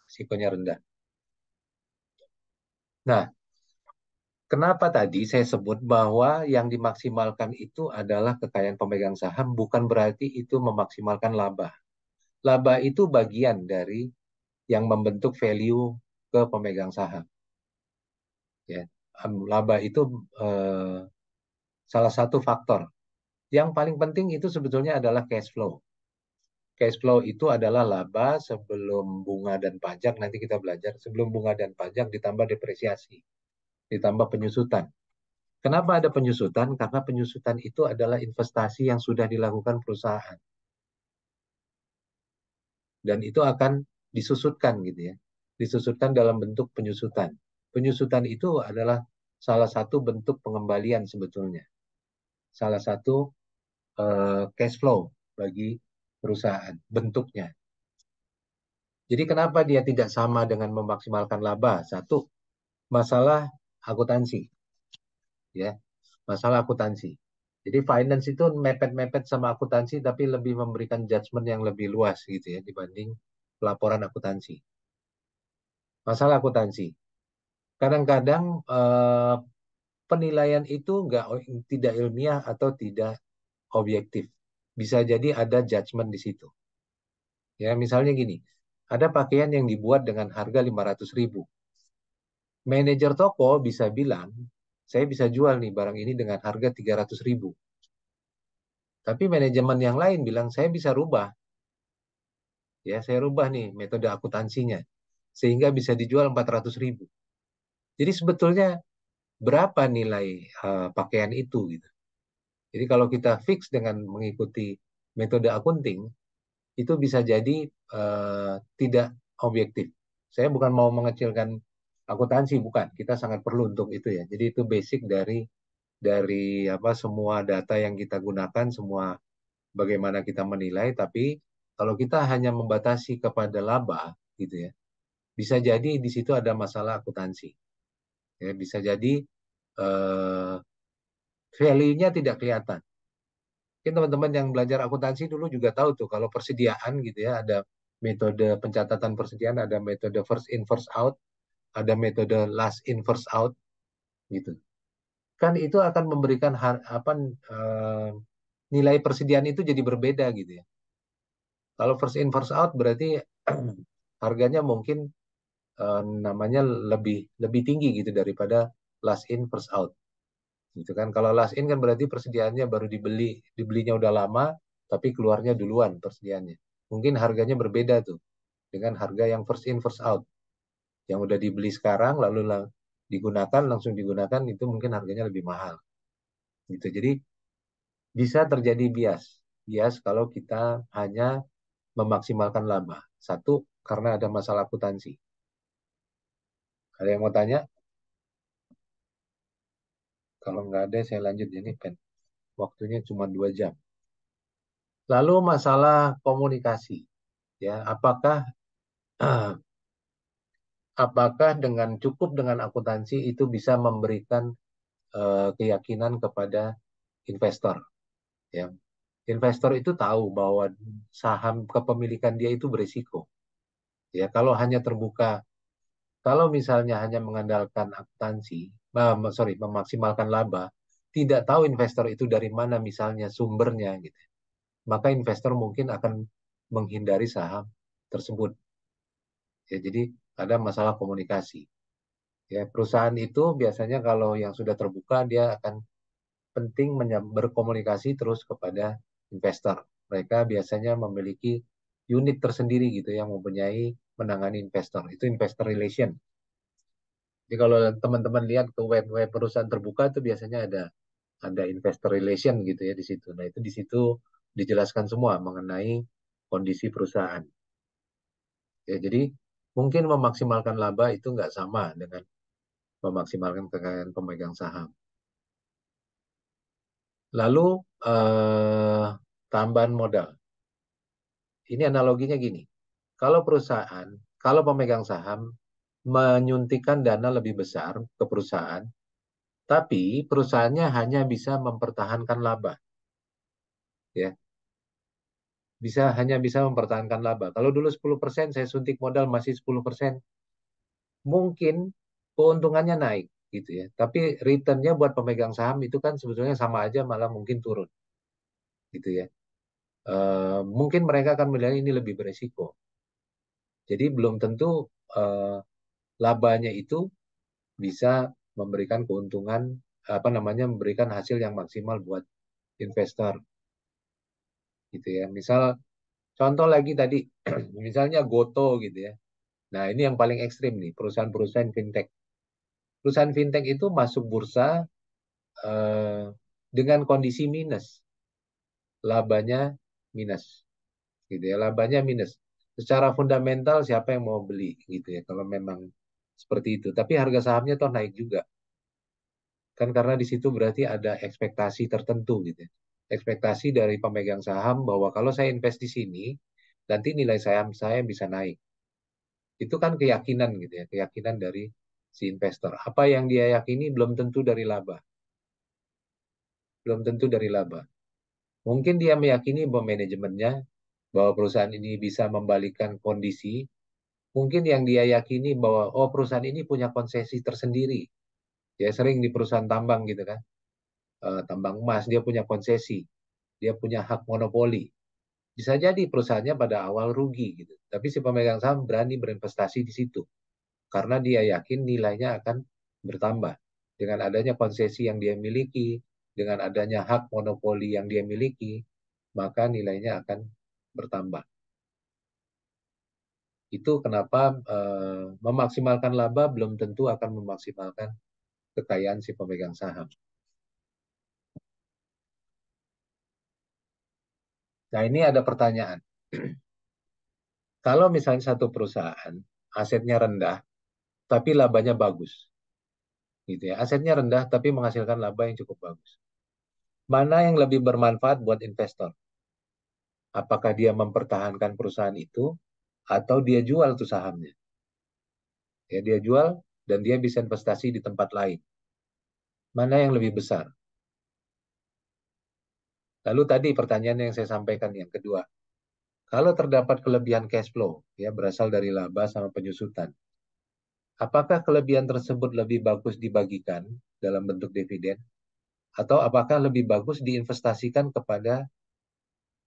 Resikonya rendah. Nah, kenapa tadi saya sebut bahwa yang dimaksimalkan itu adalah kekayaan pemegang saham, bukan berarti itu memaksimalkan laba. Laba itu bagian dari yang membentuk value ke pemegang saham. Ya, laba itu salah satu faktor. Yang paling penting itu sebetulnya adalah cash flow. Cash flow itu adalah laba sebelum bunga dan pajak, nanti kita belajar, sebelum bunga dan pajak ditambah depresiasi, ditambah penyusutan. Kenapa ada penyusutan? Karena penyusutan itu adalah investasi yang sudah dilakukan perusahaan. Dan itu akan disusutkan gitu ya. Disusutkan dalam bentuk penyusutan. Penyusutan itu adalah salah satu bentuk pengembalian sebetulnya. Salah satu cash flow bagi perusahaan, bentuknya. Jadi kenapa dia tidak sama dengan memaksimalkan laba? Satu, masalah akuntansi. Ya, masalah akuntansi. Jadi finance itu mepet-mepet sama akuntansi tapi lebih memberikan judgement yang lebih luas gitu ya dibanding pelaporan akuntansi. Masalah akuntansi. Kadang-kadang penilaian itu tidak ilmiah atau tidak objektif. Bisa jadi ada judgement di situ. Ya, misalnya gini, ada pakaian yang dibuat dengan harga 500.000. Manajer toko bisa bilang, saya bisa jual nih barang ini dengan harga 300.000. Tapi manajemen yang lain bilang, saya bisa rubah. Ya, saya rubah nih metode akuntansinya. Sehingga bisa dijual 400.000. Jadi sebetulnya berapa nilai pakaian itu gitu. Jadi kalau kita fix dengan mengikuti metode akunting, itu bisa jadi tidak objektif. Saya bukan mau mengecilkan akuntansi, bukan. Kita sangat perlu untuk itu ya. Jadi itu basic dari apa semua data yang kita gunakan, semua bagaimana kita menilai. Tapi kalau kita hanya membatasi kepada laba, gitu ya, bisa jadi di situ ada masalah akuntansi. Ya, bisa jadi value-nya tidak kelihatan. Mungkin teman-teman yang belajar akuntansi dulu juga tahu tuh kalau persediaan gitu ya, ada metode pencatatan persediaan, ada metode first in first out, ada metode last in first out gitu. Kan itu akan memberikan nilai persediaan itu jadi berbeda gitu ya. Kalau first in first out berarti harganya mungkin namanya lebih tinggi gitu daripada last in first out. Gitu kan. Kalau last in kan berarti persediaannya baru dibelinya udah lama, tapi keluarnya duluan persediaannya. Mungkin harganya berbeda tuh dengan harga yang first in first out. Yang udah dibeli sekarang lalu digunakan, langsung digunakan, itu mungkin harganya lebih mahal. Gitu. Jadi bisa terjadi bias kalau kita hanya memaksimalkan laba. Satu, karena ada masalah akuntansi. Ada yang mau tanya? Kalau nggak ada, saya lanjut. Ini waktunya cuma 2 jam. Lalu masalah komunikasi. Ya, apakah dengan cukup dengan akuntansi itu bisa memberikan keyakinan kepada investor? Ya, investor itu tahu bahwa saham kepemilikan dia itu berisiko. Ya, kalau misalnya hanya mengandalkan akuntansi, memaksimalkan laba, tidak tahu investor itu dari mana misalnya sumbernya gitu. Maka investor mungkin akan menghindari saham tersebut. Ya, jadi ada masalah komunikasi. Ya, perusahaan itu biasanya kalau yang sudah terbuka dia akan penting berkomunikasi terus kepada investor. Mereka biasanya memiliki unit tersendiri gitu yang mempunyai menangani investor. Itu investor relation. Jadi kalau teman-teman lihat ke web perusahaan terbuka itu biasanya ada investor relation gitu ya di situ. Nah, itu di situ dijelaskan semua mengenai kondisi perusahaan. Ya, jadi mungkin memaksimalkan laba itu nggak sama dengan memaksimalkan kekayaan pemegang saham. Lalu tambahan modal. Ini analoginya gini. Kalau pemegang saham menyuntikkan dana lebih besar ke perusahaan, tapi perusahaannya hanya bisa mempertahankan laba. Ya, hanya bisa mempertahankan laba. Kalau dulu 10% saya suntik modal masih 10%, mungkin keuntungannya naik gitu ya. Tapi returnnya buat pemegang saham itu kan sebetulnya sama aja malah mungkin turun gitu ya. Mungkin mereka akan melihat ini lebih beresiko. Jadi belum tentu labanya itu bisa memberikan keuntungan memberikan hasil yang maksimal buat investor gitu ya. Misal Contoh lagi tadi, misalnya Goto gitu ya. Nah, ini yang paling ekstrim nih, perusahaan-perusahaan fintech. Perusahaan fintech itu masuk bursa eh, dengan kondisi minus, labanya minus, gitu ya, labanya minus. Secara fundamental siapa yang mau beli gitu ya, kalau memang seperti itu. Tapi harga sahamnya toh naik juga, kan karena di situ berarti ada ekspektasi tertentu gitu ya. Ekspektasi dari pemegang saham bahwa kalau saya invest di sini, nanti nilai saham saya bisa naik. Itu kan keyakinan gitu ya, keyakinan dari si investor. Apa yang dia yakini belum tentu dari laba, belum tentu dari laba. Mungkin dia meyakini bahwa manajemennya, bahwa perusahaan ini bisa membalikkan kondisi. Mungkin yang dia yakini bahwa oh perusahaan ini punya konsesi tersendiri. Ya sering di perusahaan tambang gitu kan, tambang emas dia punya konsesi, dia punya hak monopoli. Bisa jadi perusahaannya pada awal rugi gitu. Tapi si pemegang saham berani berinvestasi di situ karena dia yakin nilainya akan bertambah dengan adanya konsesi yang dia miliki, dengan adanya hak monopoli yang dia miliki, maka nilainya akan bertambah. Itu kenapa memaksimalkan laba belum tentu akan memaksimalkan kekayaan si pemegang saham. Nah, ini ada pertanyaan. Kalau misalnya satu perusahaan asetnya rendah tapi labanya bagus, gitu ya. Asetnya rendah tapi menghasilkan laba yang cukup bagus. Mana yang lebih bermanfaat buat investor? Apakah dia mempertahankan perusahaan itu atau dia jual tuh sahamnya? Ya, dia jual dan dia bisa investasi di tempat lain. Mana yang lebih besar? Lalu tadi pertanyaan yang saya sampaikan yang kedua, kalau terdapat kelebihan cash flow ya berasal dari laba sama penyusutan, apakah kelebihan tersebut lebih bagus dibagikan dalam bentuk dividen atau apakah lebih bagus diinvestasikan kepada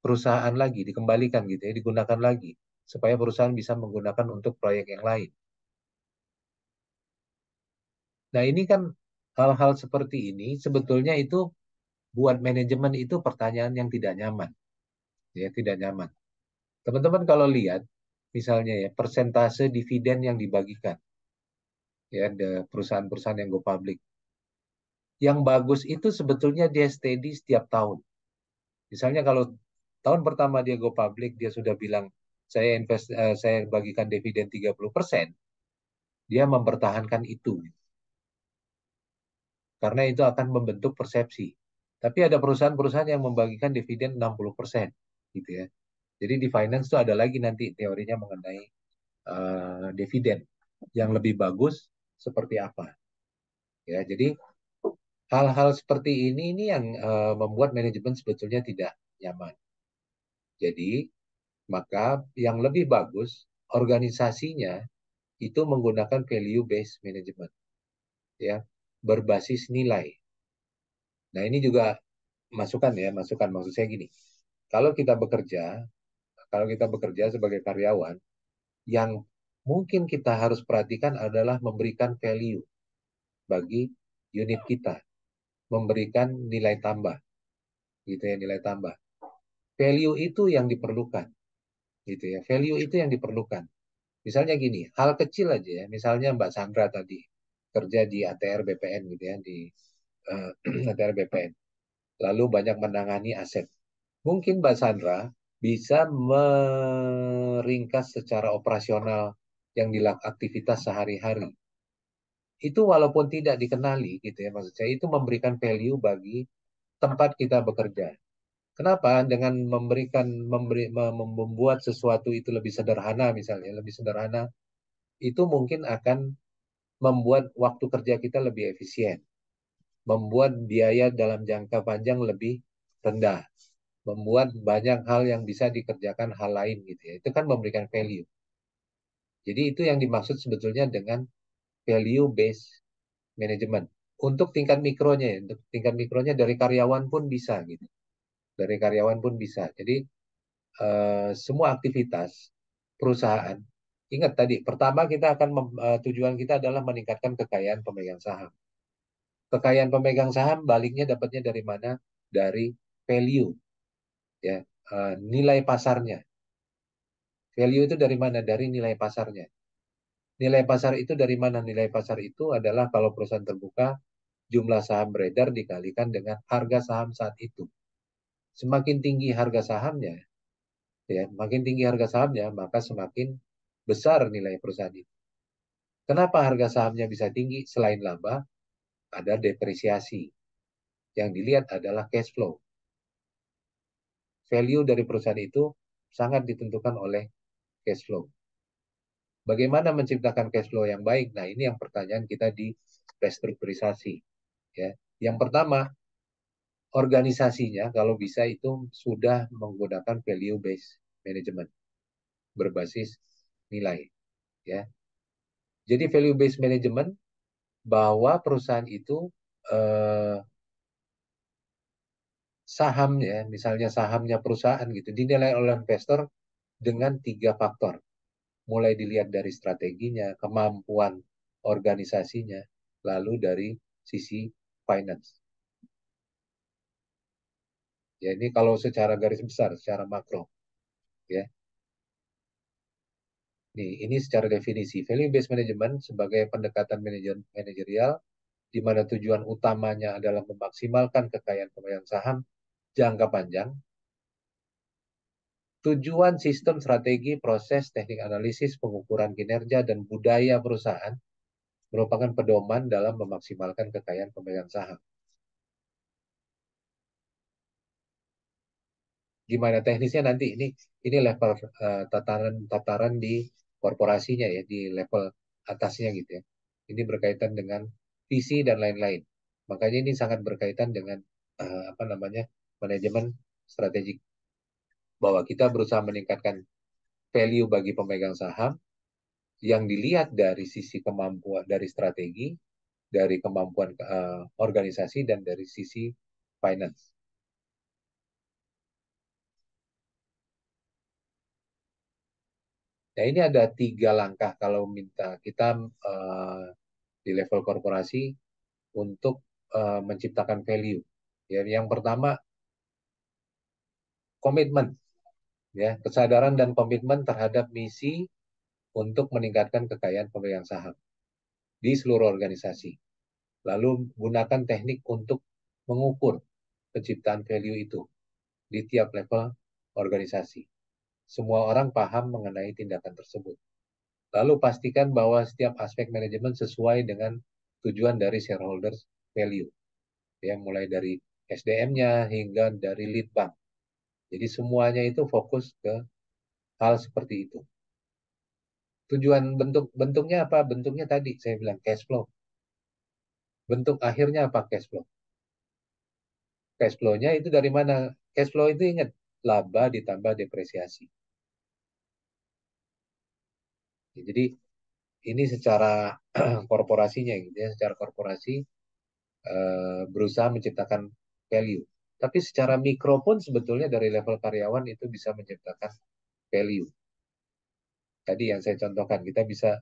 perusahaan lagi, dikembalikan gitu ya, digunakan lagi supaya perusahaan bisa menggunakan untuk proyek yang lain. Nah, ini kan hal-hal seperti ini sebetulnya itu buat manajemen itu pertanyaan yang tidak nyaman, ya tidak nyaman. Teman-teman kalau lihat misalnya ya persentase dividen yang dibagikan ya ada perusahaan-perusahaan yang go public. Yang bagus itu sebetulnya dia steady setiap tahun. Misalnya kalau tahun pertama dia go public dia sudah bilang saya bagikan dividen 30%, dia mempertahankan itu karena itu akan membentuk persepsi. Tapi ada perusahaan-perusahaan yang membagikan dividen 60% gitu ya. Jadi di finance itu ada lagi nanti teorinya mengenai dividen yang lebih bagus seperti apa. Ya, jadi hal-hal seperti ini yang membuat manajemen sebetulnya tidak nyaman. Jadi maka yang lebih bagus organisasinya itu menggunakan value based management ya, berbasis nilai. Nah, ini juga masukan ya, masukan maksud saya gini. Kalau kita bekerja, kalau kita bekerja sebagai karyawan, yang mungkin kita harus perhatikan adalah memberikan value bagi unit kita, memberikan nilai tambah, gitu ya, nilai tambah. Value itu yang diperlukan, gitu ya. Value itu yang diperlukan. Misalnya gini, hal kecil aja ya. Misalnya Mbak Sandra tadi kerja di ATR BPN gitu ya, di ATR BPN. Lalu banyak menangani aset. Mungkin Mbak Sandra bisa meringkas secara operasional yang dilakukan aktivitas sehari-hari. Itu walaupun tidak dikenali gitu ya maksud saya itu memberikan value bagi tempat kita bekerja. Kenapa? Dengan membuat sesuatu itu lebih sederhana misalnya, lebih sederhana, itu mungkin akan membuat waktu kerja kita lebih efisien, membuat biaya dalam jangka panjang lebih rendah, membuat banyak hal yang bisa dikerjakan hal lain gitu ya. Itu kan memberikan value. Jadi itu yang dimaksud sebetulnya dengan value based management. Untuk tingkat mikronya, ya, untuk tingkat mikronya dari karyawan pun bisa gitu. Dari karyawan pun bisa. Jadi semua aktivitas perusahaan. Ingat tadi, pertama kita akan tujuan kita adalah meningkatkan kekayaan pemegang saham. Kekayaan pemegang saham baliknya dapatnya dari mana? Dari value, ya, nilai pasarnya. Value itu dari mana? Dari nilai pasarnya. Nilai pasar itu dari mana? Nilai pasar itu adalah kalau perusahaan terbuka, jumlah saham beredar dikalikan dengan harga saham saat itu. Semakin tinggi harga sahamnya, ya, makin tinggi harga sahamnya, maka semakin besar nilai perusahaan itu. Kenapa harga sahamnya bisa tinggi? Selain laba, ada depresiasi. Yang dilihat adalah cash flow. Value dari perusahaan itu sangat ditentukan oleh cash flow. Bagaimana menciptakan cash flow yang baik? Nah, ini yang pertanyaan kita di restrukturisasi. Ya. Yang pertama, organisasinya kalau bisa itu sudah menggunakan value based management berbasis nilai. Ya. Jadi value based management bahwa perusahaan itu sahamnya, misalnya sahamnya perusahaan gitu, dinilai oleh investor dengan 3 faktor. Mulai dilihat dari strateginya, kemampuan organisasinya, lalu dari sisi finance. Ya, ini kalau secara garis besar, secara makro. Ya. Nih, ini secara definisi. Value based management sebagai pendekatan manajerial di mana tujuan utamanya adalah memaksimalkan kekayaan pemegang saham jangka panjang. Tujuan sistem strategi, proses, teknik analisis, pengukuran kinerja, dan budaya perusahaan merupakan pedoman dalam memaksimalkan kekayaan pemegang saham. Gimana teknisnya nanti ini level tataran di korporasinya ya, di level atasnya gitu ya. Ini berkaitan dengan visi dan lain-lain. Makanya ini sangat berkaitan dengan manajemen strategik, bahwa kita berusaha meningkatkan value bagi pemegang saham yang dilihat dari sisi kemampuan, dari strategi, dari kemampuan organisasi, dan dari sisi finance. Nah, ini ada 3 langkah kalau minta kita di level korporasi untuk menciptakan value. Ya, yang pertama, komitmen. Ya, kesadaran dan komitmen terhadap misi untuk meningkatkan kekayaan pemegang saham di seluruh organisasi. Lalu gunakan teknik untuk mengukur penciptaan value itu di tiap level organisasi. Semua orang paham mengenai tindakan tersebut. Lalu pastikan bahwa setiap aspek manajemen sesuai dengan tujuan dari shareholders value. Ya, mulai dari SDM-nya hingga dari lead bank. Jadi semuanya itu fokus ke hal seperti itu. Tujuan bentuknya apa? Bentuknya tadi saya bilang cash flow. Bentuk akhirnya apa? Cash flow. Cash flow-nya itu dari mana? Cash flow itu ingat, laba ditambah depresiasi. Jadi ini secara korporasinya gitu ya, secara korporasi berusaha menciptakan value. Tapi secara mikro pun sebetulnya dari level karyawan itu bisa menciptakan value. Tadi yang saya contohkan, kita bisa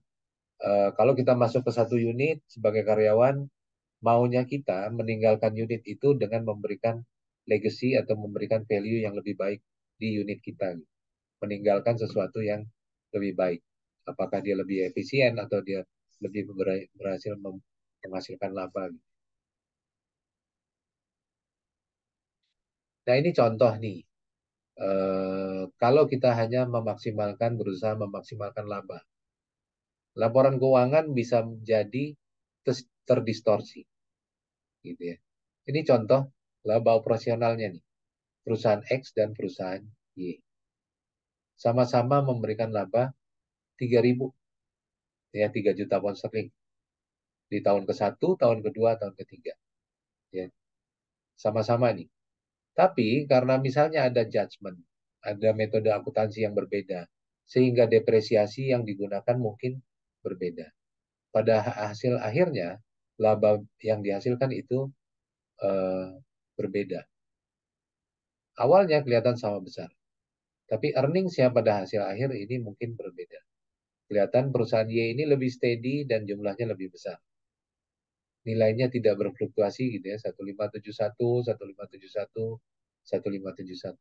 kalau kita masuk ke satu unit sebagai karyawan, maunya kita meninggalkan unit itu dengan memberikan legacy atau memberikan value yang lebih baik di unit kita. Meninggalkan sesuatu yang lebih baik. Apakah dia lebih efisien atau dia lebih berhasil menghasilkan laba. Nah, ini contoh nih. Kalau kita hanya berusaha memaksimalkan laba, laporan keuangan bisa menjadi terdistorsi, gitu ya. Ini contoh laba operasionalnya nih, perusahaan X dan perusahaan Y, sama-sama memberikan laba 3.000, ya 3 juta pound sterling di tahun ke-1, tahun kedua, tahun ketiga, ya sama-sama nih. Tapi karena misalnya ada judgment, ada metode akuntansi yang berbeda, sehingga depresiasi yang digunakan mungkin berbeda. Pada hasil akhirnya, laba yang dihasilkan itu berbeda. Awalnya kelihatan sama besar, tapi earningsnya pada hasil akhir ini mungkin berbeda. Kelihatan perusahaan Y ini lebih steady dan jumlahnya lebih besar. Nilainya tidak berfluktuasi gitu ya, 1571, 1571, 1571.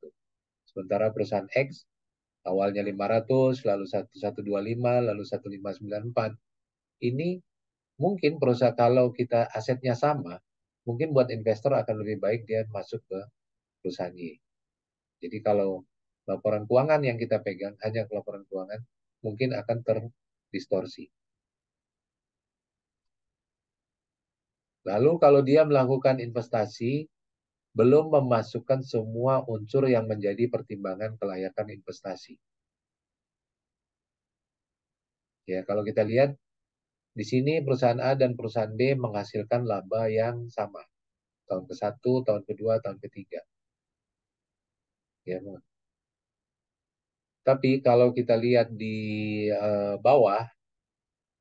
Sementara perusahaan X Awalnya 500, lalu 1125, lalu 1594. Ini mungkin perusahaan kalau kita asetnya sama, mungkin buat investor akan lebih baik dia masuk ke perusahaan Y. Jadi kalau laporan keuangan yang kita pegang hanya laporan keuangan, mungkin akan terdistorsi. Lalu kalau dia melakukan investasi, belum memasukkan semua unsur yang menjadi pertimbangan kelayakan investasi. Ya, kalau kita lihat di sini perusahaan A dan perusahaan B menghasilkan laba yang sama. Tahun ke-1, tahun kedua, tahun ketiga. Ya, tapi kalau kita lihat di bawah,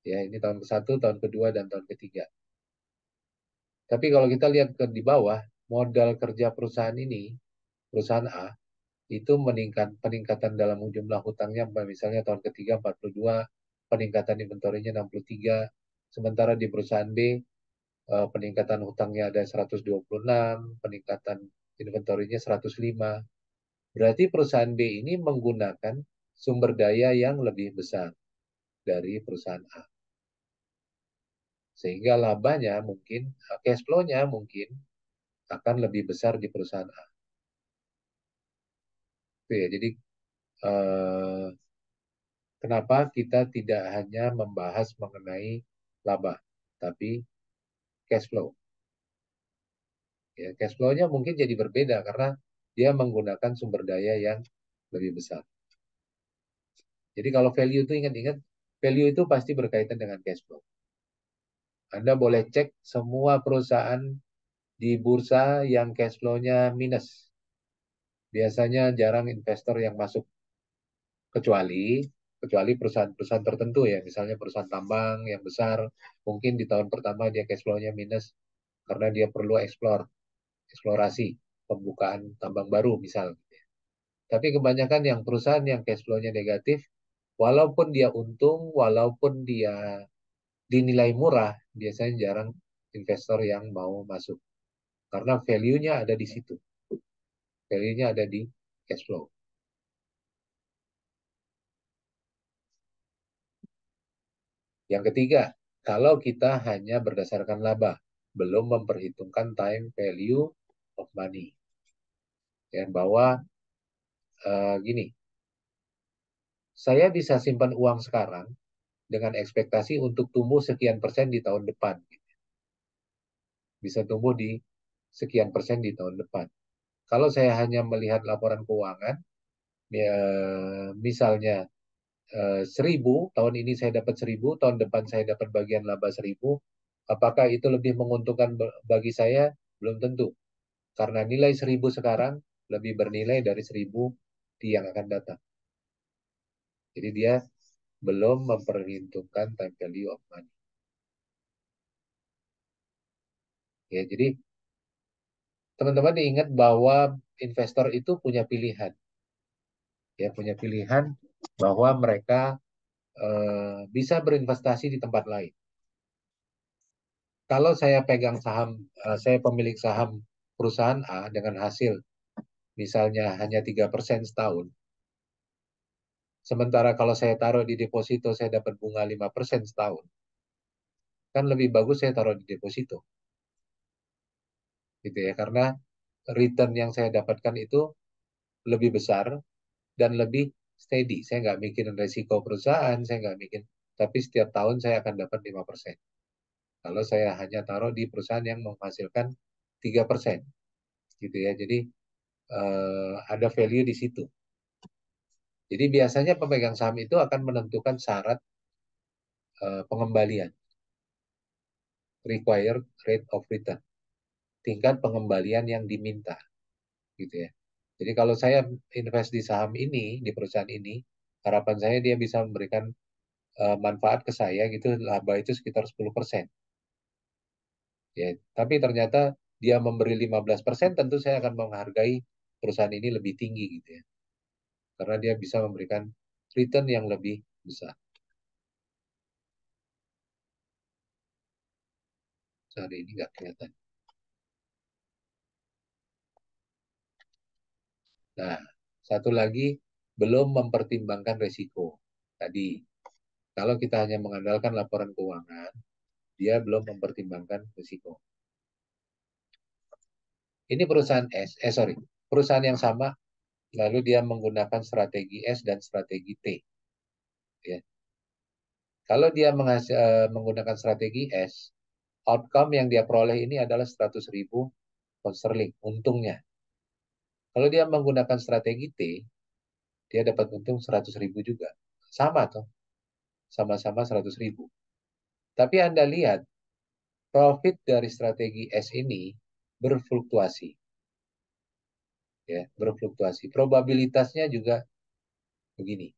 ya ini tahun ke-1, tahun kedua, dan tahun ketiga. Tapi kalau kita lihat di bawah, modal kerja perusahaan ini, perusahaan A, itu peningkatan dalam jumlah hutangnya, misalnya tahun ketiga 42, peningkatan inventorinya 63, sementara di perusahaan B, peningkatan hutangnya ada 126, peningkatan inventorinya 105. Berarti perusahaan B ini menggunakan sumber daya yang lebih besar dari perusahaan A. Sehingga labanya mungkin, cash flow-nya mungkin akan lebih besar di perusahaan A. Itu ya, jadi kenapa kita tidak hanya membahas mengenai laba, tapi cash flow. Ya, cash flow-nya mungkin jadi berbeda karena dia menggunakan sumber daya yang lebih besar. Jadi kalau value itu ingat-ingat, value itu pasti berkaitan dengan cash flow. Anda boleh cek semua perusahaan di bursa yang cash flow-nya minus. Biasanya jarang investor yang masuk, kecuali perusahaan-perusahaan tertentu ya, misalnya perusahaan tambang yang besar, mungkin di tahun pertama dia cash flow-nya minus karena dia perlu eksplorasi, pembukaan tambang baru misal. Tapi kebanyakan yang perusahaan yang cash flow-nya negatif, walaupun dia untung, walaupun dia dinilai murah, biasanya jarang investor yang mau masuk. Karena value-nya ada di situ. Value-nya ada di cash flow. Yang ketiga, kalau kita hanya berdasarkan laba, belum memperhitungkan time value of money. Ya, bahwa gini, saya bisa simpan uang sekarang dengan ekspektasi untuk tumbuh sekian persen di tahun depan. Bisa tumbuh di sekian persen di tahun depan. Kalau saya hanya melihat laporan keuangan, ya, misalnya 1.000, tahun ini saya dapat 1.000, tahun depan saya dapat bagian laba 1.000, apakah itu lebih menguntungkan bagi saya? Belum tentu. Karena nilai 1.000 sekarang lebih bernilai dari 1.000 yang akan datang. Jadi dia belum memperhitungkan time value of money. Ya, jadi teman-teman ingat bahwa investor itu punya pilihan. Ya, punya pilihan bahwa mereka bisa berinvestasi di tempat lain. Kalau saya pegang saham, saya pemilik saham perusahaan A dengan hasil misalnya hanya 3% setahun. Sementara kalau saya taruh di deposito, saya dapat bunga 5% setahun. Kan lebih bagus saya taruh di deposito. Gitu ya, karena return yang saya dapatkan itu lebih besar dan lebih steady. Saya nggak mikirin resiko perusahaan, saya nggak mikirin. Tapi setiap tahun saya akan dapat 5%. Kalau saya hanya taruh di perusahaan yang menghasilkan 3%. Gitu ya, jadi ada value di situ. Jadi biasanya pemegang saham itu akan menentukan syarat pengembalian, required rate of return, tingkat pengembalian yang diminta, gitu ya. Jadi kalau saya invest di saham ini, di perusahaan ini, harapan saya dia bisa memberikan manfaat ke saya gitu, laba itu sekitar 10%. Ya, tapi ternyata dia memberi 15%, tentu saya akan menghargai perusahaan ini lebih tinggi gitu ya. Karena dia bisa memberikan return yang lebih besar. Hari ini nggak kelihatan. Nah, satu lagi belum mempertimbangkan risiko. Tadi, kalau kita hanya mengandalkan laporan keuangan, dia belum mempertimbangkan risiko. Ini perusahaan perusahaan yang sama, lalu dia menggunakan strategi S dan strategi T. Ya. Kalau dia menggunakan strategi S, outcome yang dia peroleh ini adalah 100.000 pound sterling, untungnya. Kalau dia menggunakan strategi T, dia dapat untung 100.000 juga. Sama toh, sama-sama 100.000. Tapi Anda lihat, profit dari strategi S ini berfluktuasi. Ya, berfluktuasi. Probabilitasnya juga begini.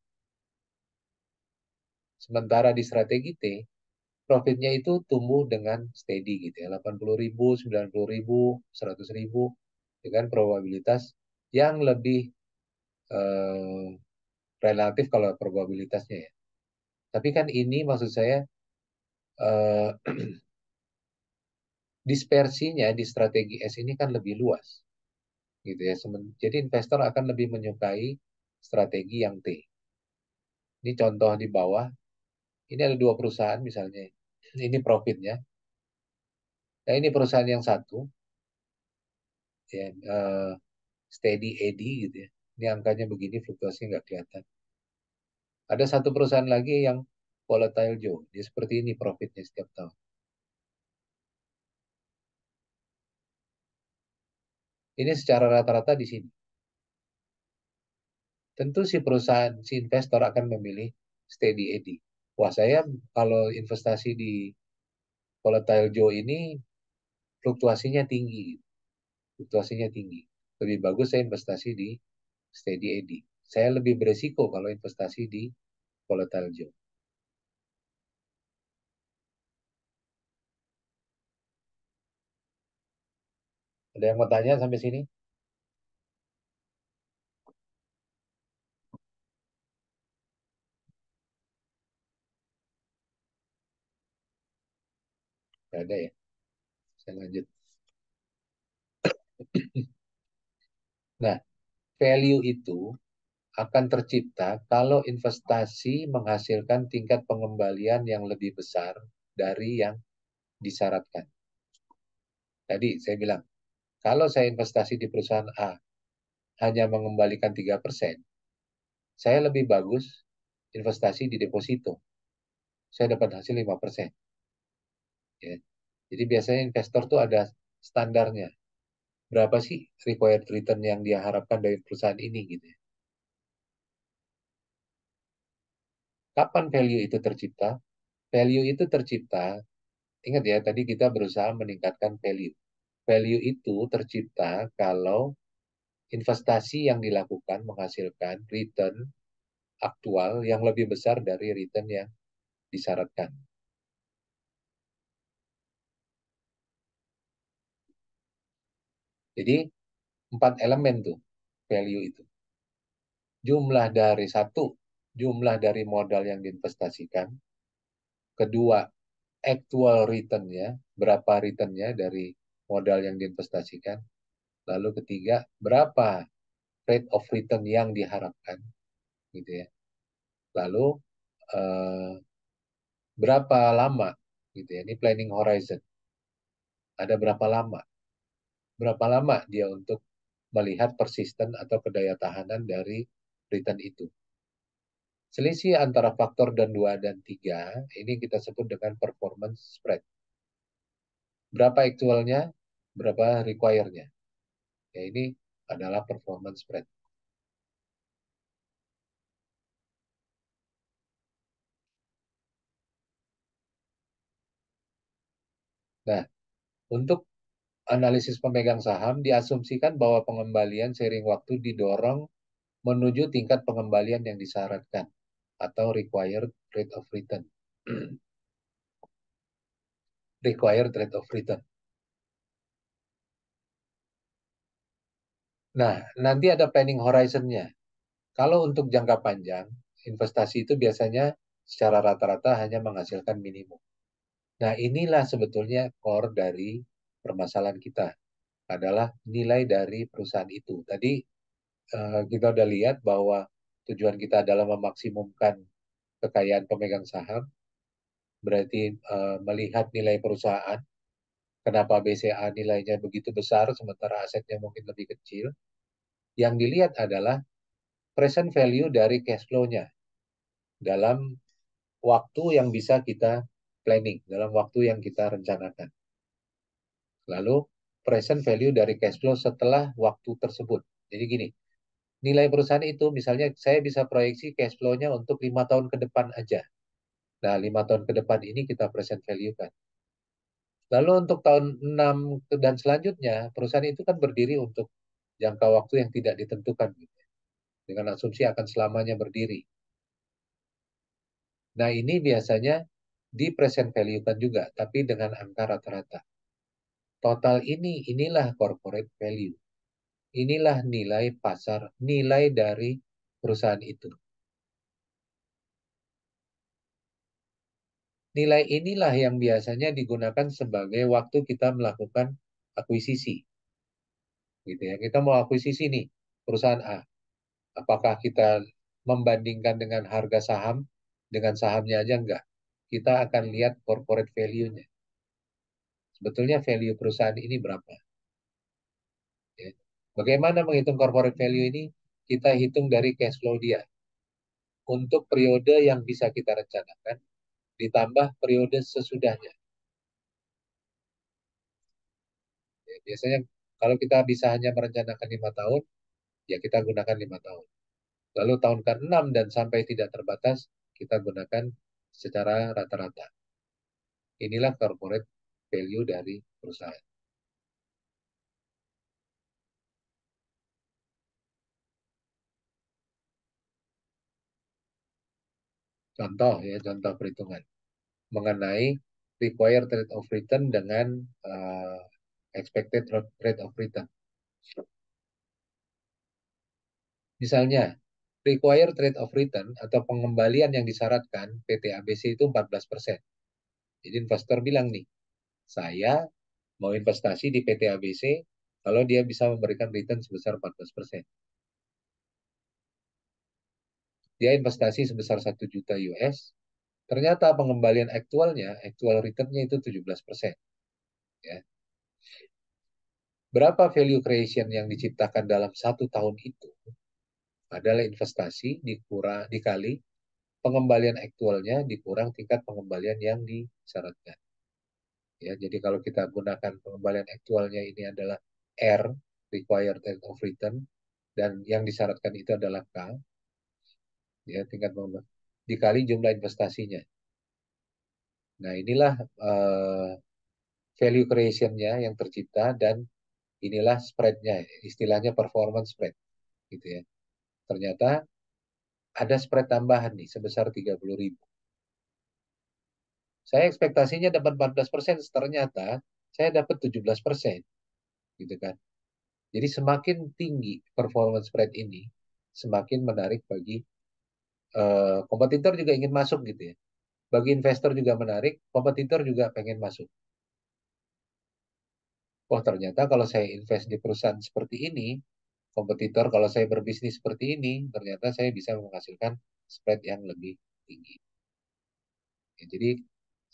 Sementara di strategi T, profitnya itu tumbuh dengan steady gitu ya, 80.000, 90.000, 100.000 dengan probabilitas yang lebih relatif kalau probabilitasnya ya. Tapi kan ini maksud saya dispersinya di strategi S ini kan lebih luas gitu ya. Jadi investor akan lebih menyukai strategi yang T. Ini contoh di bawah. Ini ada 2 perusahaan misalnya. Ini profitnya. Nah ini perusahaan yang satu, ya, steady eddy gitu ya. Ini angkanya begini, fluktuasi nggak kelihatan. Ada satu perusahaan lagi yang volatile Joe. Dia seperti ini profitnya setiap tahun. Ini secara rata-rata di sini. Tentu si perusahaan, si investor akan memilih steady eddy. Wah, saya kalau investasi di volatile Joe ini fluktuasinya tinggi. Fluktuasinya tinggi. Lebih bagus saya investasi di steady eddy. Saya lebih beresiko kalau investasi di volatile Joe. Ada yang mau tanya sampai sini? Tidak ada ya? Saya lanjut. Nah, value itu akan tercipta kalau investasi menghasilkan tingkat pengembalian yang lebih besar dari yang disyaratkan. Tadi saya bilang, kalau saya investasi di perusahaan A hanya mengembalikan 3%, saya lebih bagus investasi di deposito. Saya dapat hasil 5%. Ya. Jadi biasanya investor tuh ada standarnya. Berapa sih required return yang dia harapkan dari perusahaan ini gitu ya. Kapan value itu tercipta? Value itu tercipta, ingat ya, tadi kita berusaha meningkatkan value. Value itu tercipta kalau investasi yang dilakukan menghasilkan return aktual yang lebih besar dari return yang disyaratkan. Jadi 4 elemen tuh value itu. Jumlah dari modal yang diinvestasikan. Kedua, actual return-nya, berapa return-nya dari modal yang diinvestasikan. Lalu ketiga, berapa rate of return yang diharapkan, gitu ya. Lalu berapa lama, gitu ya. Ini planning horizon. Ada berapa lama? Berapa lama dia untuk melihat persisten atau kedaya tahanan dari return itu. Selisih antara faktor dan 2 dan 3, ini kita sebut dengan performance spread. Berapa actualnya, berapa require-nya. Ya, ini adalah performance spread. Nah, untuk analisis pemegang saham, diasumsikan bahwa pengembalian seiring waktu didorong menuju tingkat pengembalian yang disyaratkan atau required rate of return. Required rate of return. Nah, nanti ada planning horizon-nya. Kalau untuk jangka panjang, investasi itu biasanya secara rata-rata hanya menghasilkan minimum. Nah, inilah sebetulnya core dari permasalahan kita, adalah nilai dari perusahaan itu. Tadi kita udah lihat bahwa tujuan kita adalah memaksimumkan kekayaan pemegang saham, berarti melihat nilai perusahaan, kenapa BCA nilainya begitu besar sementara asetnya mungkin lebih kecil. Yang dilihat adalah present value dari cash flow-nya dalam waktu yang bisa kita planning, dalam waktu yang kita rencanakan. Lalu present value dari cash flow setelah waktu tersebut. Jadi gini, nilai perusahaan itu misalnya saya bisa proyeksi cash flow-nya untuk 5 tahun ke depan aja. Nah, 5 tahun ke depan ini kita present value kan. Lalu untuk tahun 6 dan selanjutnya, perusahaan itu kan berdiri untuk jangka waktu yang tidak ditentukan. Gitu. Dengan asumsi akan selamanya berdiri. Nah, ini biasanya di present value kan juga, tapi dengan angka rata-rata. Total inilah corporate value. Inilah nilai pasar, nilai dari perusahaan itu. Nilai inilah yang biasanya digunakan sebagai waktu kita melakukan akuisisi. Gitu ya. Kita mau akuisisi nih perusahaan A. Apakah kita membandingkan dengan harga saham, dengan sahamnya aja enggak? Kita akan lihat corporate value-nya. Sebetulnya value perusahaan ini berapa? Ya. Bagaimana menghitung corporate value ini? Kita hitung dari cash flow dia. Untuk periode yang bisa kita rencanakan, ditambah periode sesudahnya. Ya, biasanya kalau kita bisa hanya merencanakan 5 tahun, ya kita gunakan 5 tahun. Lalu tahun ke-6 dan sampai tidak terbatas, kita gunakan secara rata-rata. Inilah corporate value dari perusahaan. Contoh ya, contoh perhitungan mengenai required rate of return dengan expected rate of return. Misalnya, required rate of return atau pengembalian yang disyaratkan PT ABC itu 14%. Jadi investor bilang nih, saya mau investasi di PT ABC kalau dia bisa memberikan return sebesar 14%. Dia investasi sebesar 1 juta US, ternyata pengembalian aktualnya, actual return-nya itu 17%. Ya. Berapa value creation yang diciptakan dalam 1 tahun itu adalah investasi dikali pengembalian aktualnya dikurang tingkat pengembalian yang disyaratkan. Ya, jadi kalau kita gunakan pengembalian aktualnya ini adalah R, required rate of return, dan yang disyaratkan itu adalah K, ya tingkat pengembalian, dikali jumlah investasinya. Nah, inilah value creation-nya yang tercipta dan inilah spread-nya, istilahnya performance spread, gitu ya. Ternyata ada spread tambahan nih sebesar 30.000. Saya ekspektasinya dapat 14%, ternyata saya dapat 17%, gitu kan. Jadi semakin tinggi performance spread ini, semakin menarik bagi kompetitor juga ingin masuk gitu ya. Bagi investor juga menarik, kompetitor juga pengen masuk. Oh ternyata kalau saya invest di perusahaan seperti ini, kompetitor kalau saya berbisnis seperti ini, ternyata saya bisa menghasilkan spread yang lebih tinggi. Ya, jadi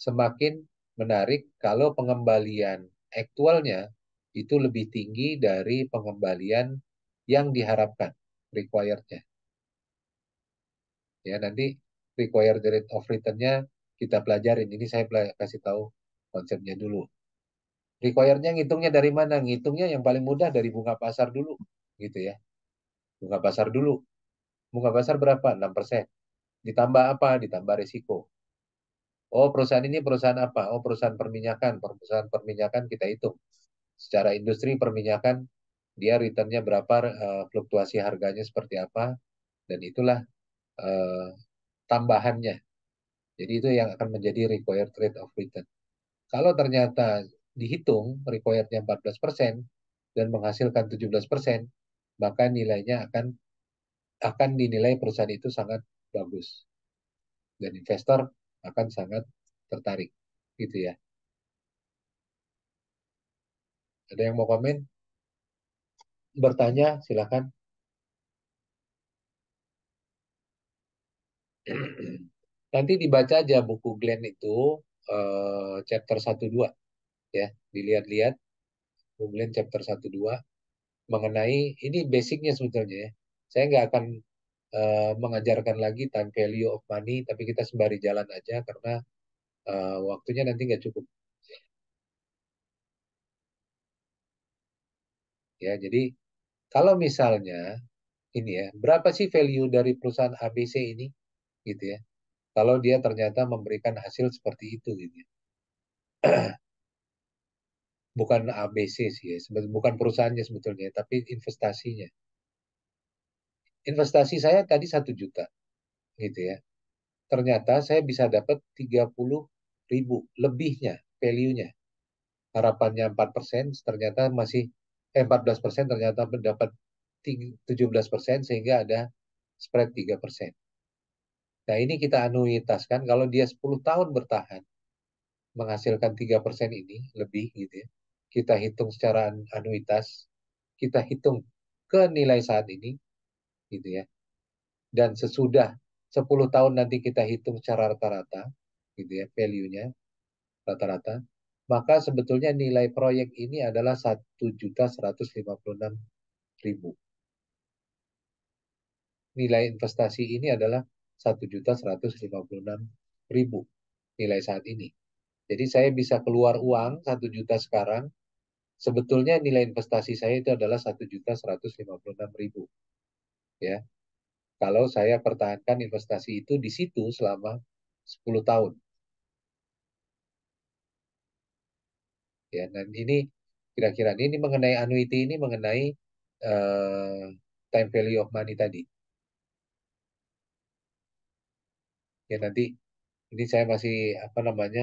semakin menarik kalau pengembalian aktualnya itu lebih tinggi dari pengembalian yang diharapkan, required-nya. Ya, nanti required rate of return-nya kita pelajarin. Ini saya kasih tahu konsepnya dulu. Required-nya ngitungnya dari mana? Ngitungnya yang paling mudah dari bunga pasar dulu, gitu ya. Bunga pasar dulu. Bunga pasar berapa? 6%. Ditambah apa? Ditambah risiko. Oh, perusahaan ini perusahaan apa? Oh, perusahaan perminyakan. Perusahaan perminyakan kita hitung. Secara industri perminyakan, dia return-nya berapa, fluktuasi harganya seperti apa, dan itulah tambahannya. Jadi itu yang akan menjadi required rate of return. Kalau ternyata dihitung required-nya 14% dan menghasilkan 17%, maka nilainya akan dinilai perusahaan itu sangat bagus. Dan investor akan sangat tertarik. Gitu ya. Ada yang mau komen? Bertanya, silakan. Nanti dibaca aja buku Glenn itu chapter 1-2 ya, dilihat-lihat buku Glenn chapter 1-2 mengenai ini basicnya sebetulnya ya. Saya nggak akan mengajarkan lagi time value of money, tapi kita sembari jalan aja karena waktunya nanti nggak cukup. Ya, jadi kalau misalnya ini ya, berapa sih value dari perusahaan ABC ini, gitu ya? Kalau dia ternyata memberikan hasil seperti itu, gitu ya. Bukan ABC sih ya, bukan perusahaannya sebetulnya, tapi investasinya. Investasi saya tadi 1 juta, gitu ya. Ternyata saya bisa dapat 30.000 lebihnya, value-nya. Harapannya 4%, ternyata masih 14%, ternyata mendapat 17%, sehingga ada spread 3%. Nah, ini kita anuitaskan, kalau dia 10 tahun bertahan, menghasilkan 3% ini, lebih gitu ya. Kita hitung secara anuitas, kita hitung ke nilai saat ini, gitu ya. Dan sesudah 10 tahun nanti kita hitung secara rata-rata, gitu ya, value-nya, rata-rata, maka sebetulnya nilai proyek ini adalah 1.156.000. Nilai investasi ini adalah 1.156.000 nilai saat ini. Jadi saya bisa keluar uang 1 juta sekarang. Sebetulnya nilai investasi saya itu adalah 1.156.000. Ya, kalau saya pertahankan investasi itu di situ selama 10 tahun. Ya, dan ini kira-kira ini mengenai annuity, ini mengenai time value of money tadi. Ya, nanti ini saya masih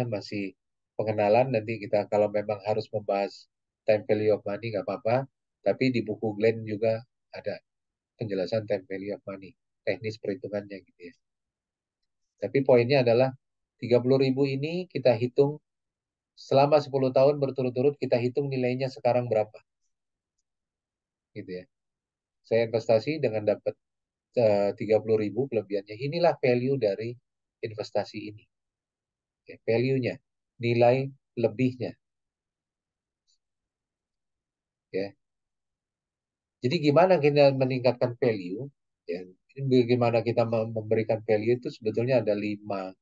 masih pengenalan. Nanti kita kalau memang harus membahas time value of money nggak apa-apa. Tapi di buku Glenn juga ada penjelasan time value of money, teknis perhitungannya gitu ya. Tapi poinnya adalah 30.000 ini kita hitung selama 10 tahun berturut-turut, kita hitung nilainya sekarang berapa. Gitu ya. Saya investasi dengan dapat 30.000 kelebihannya. Inilah value dari investasi ini. Ya, value-nya, nilai lebihnya. Ya. Jadi gimana kita meningkatkan value? Ya, bagaimana kita memberikan value itu sebetulnya ada 5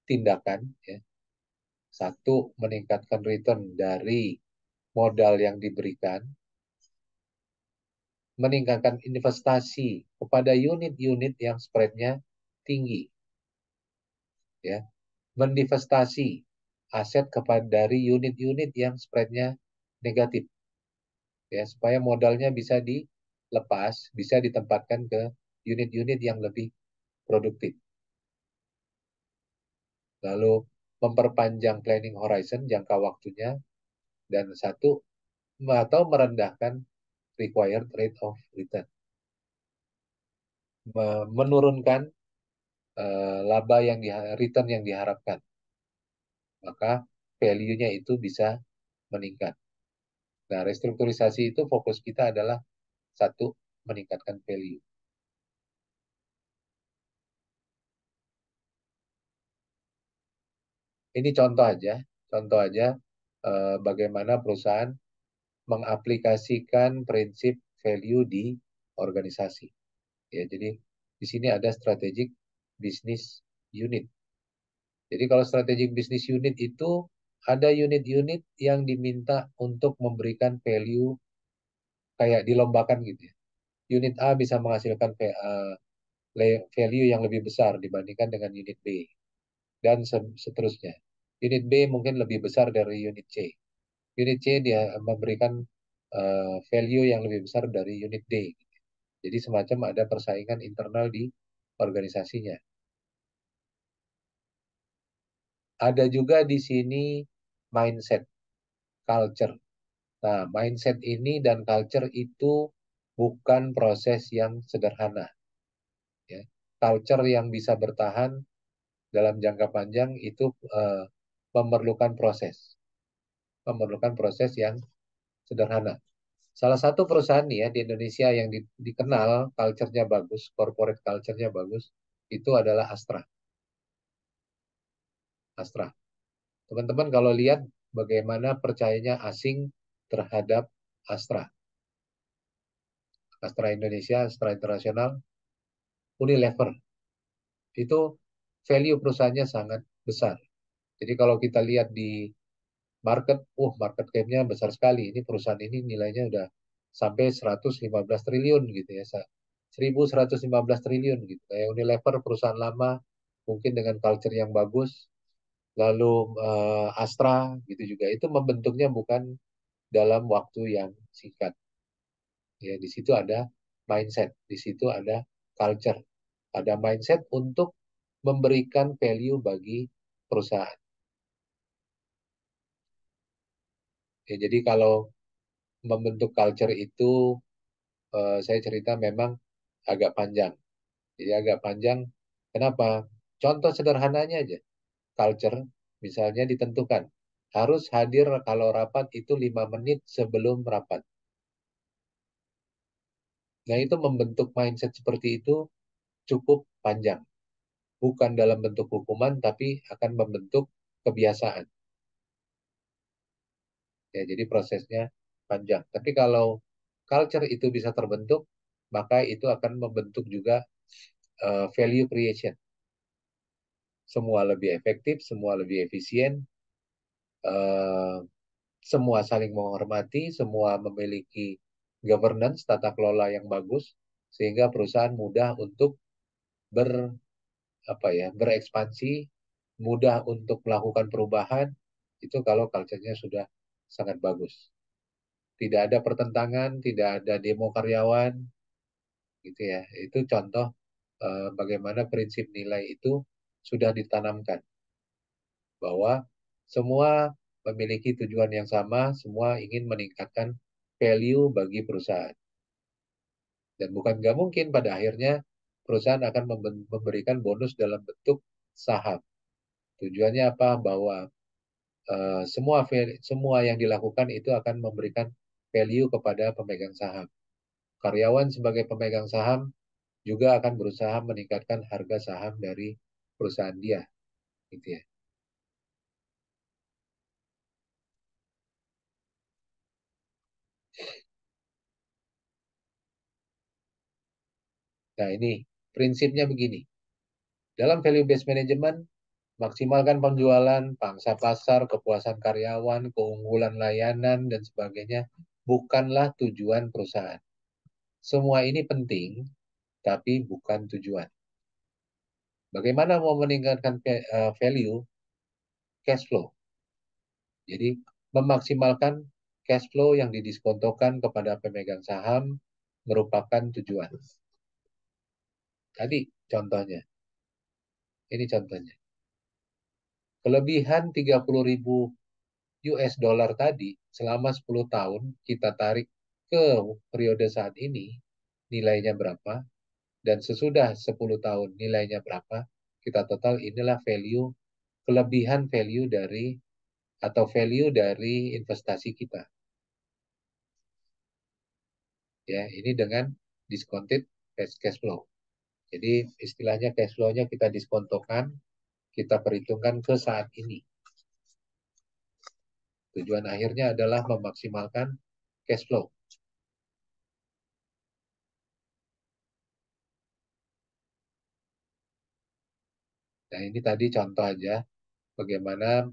tindakan. Ya. 1, meningkatkan return dari modal yang diberikan. Meningkatkan investasi kepada unit-unit yang spread-nya tinggi. Ya. Mendiversifikasi aset kepada dari unit-unit yang spread-nya negatif. Ya, supaya modalnya bisa dilepas, bisa ditempatkan ke unit-unit yang lebih produktif. Lalu memperpanjang planning horizon, jangka waktunya, dan 1, atau merendahkan required rate of return. Menurunkan laba yang return yang diharapkan. Maka value-nya itu bisa meningkat. Nah, restrukturisasi itu fokus kita adalah 1, meningkatkan value. Ini contoh aja bagaimana perusahaan mengaplikasikan prinsip value di organisasi. Ya, jadi di sini ada strategic business unit. Jadi kalau strategic business unit itu ada unit-unit yang diminta untuk memberikan value kayak dilombakan gitu ya. Unit A bisa menghasilkan value yang lebih besar dibandingkan dengan unit B. Dan seterusnya. Unit B mungkin lebih besar dari unit C. Unit C dia memberikan value yang lebih besar dari unit D. Jadi semacam ada persaingan internal di organisasinya. Ada juga di sini mindset, culture. Nah, mindset ini dan culture itu bukan proses yang sederhana. Ya. Culture yang bisa bertahan dalam jangka panjang itu memerlukan proses yang sederhana. Salah satu perusahaan nih ya di Indonesia yang dikenal culture-nya bagus, corporate culture-nya bagus, itu adalah Astra. Astra. Teman-teman kalau lihat bagaimana percayanya asing terhadap Astra. Astra Indonesia, Astra Internasional, Unilever. Itu value perusahaannya sangat besar. Jadi kalau kita lihat di market, market cap-nya besar sekali. Ini perusahaan ini nilainya udah sampai 115 triliun gitu ya. 1.115 triliun gitu. Kayak Unilever perusahaan lama, mungkin dengan culture yang bagus. Lalu Astra gitu juga. Itu membentuknya bukan dalam waktu yang singkat. Ya, di situ ada mindset, di situ ada culture, ada mindset untuk memberikan value bagi perusahaan. Ya, jadi kalau membentuk culture itu saya cerita memang agak panjang. Jadi agak panjang. Kenapa? Contoh sederhananya aja. Culture misalnya ditentukan. Harus hadir kalau rapat itu 5 menit sebelum rapat. Nah itu membentuk mindset seperti itu cukup panjang. Bukan dalam bentuk hukuman, tapi akan membentuk kebiasaan. Ya, jadi prosesnya panjang. Tapi kalau culture itu bisa terbentuk, maka itu akan membentuk juga value creation. Semua lebih efektif, semua lebih efisien, eh, semua saling menghormati, semua memiliki governance, tata kelola yang bagus, sehingga perusahaan mudah untuk ber berekspansi, mudah untuk melakukan perubahan. Itu kalau culture-nya sudah sangat bagus. Tidak ada pertentangan, tidak ada demo karyawan, gitu ya. Itu contoh bagaimana prinsip nilai itu sudah ditanamkan bahwa semua memiliki tujuan yang sama, semua ingin meningkatkan value bagi perusahaan. Dan bukan nggak mungkin pada akhirnya perusahaan akan memberikan bonus dalam bentuk saham. Tujuannya apa? Bahwa semua yang dilakukan itu akan memberikan value kepada pemegang saham. Karyawan sebagai pemegang saham juga akan berusaha meningkatkan harga saham dari perusahaan dia, gitu ya. Nah ini prinsipnya begini. Dalam value based management, maksimalkan penjualan, pangsa pasar, kepuasan karyawan, keunggulan layanan, dan sebagainya bukanlah tujuan perusahaan. Semua ini penting, tapi bukan tujuan. Bagaimana mau meningkatkan value? Cash flow. Jadi memaksimalkan cash flow yang didiskontokan kepada pemegang saham merupakan tujuan. Tadi contohnya. Ini contohnya. Kelebihan 30.000 US dollar tadi selama 10 tahun kita tarik ke periode saat ini, nilainya berapa, dan sesudah 10 tahun nilainya berapa, kita total inilah value, kelebihan value dari atau value dari investasi kita. Ya, ini dengan discounted cash flow. Jadi istilahnya cash flow-nya kita diskontokan, kita perhitungkan ke saat ini. Tujuan akhirnya adalah memaksimalkan cash flow. Nah ini tadi contoh aja bagaimana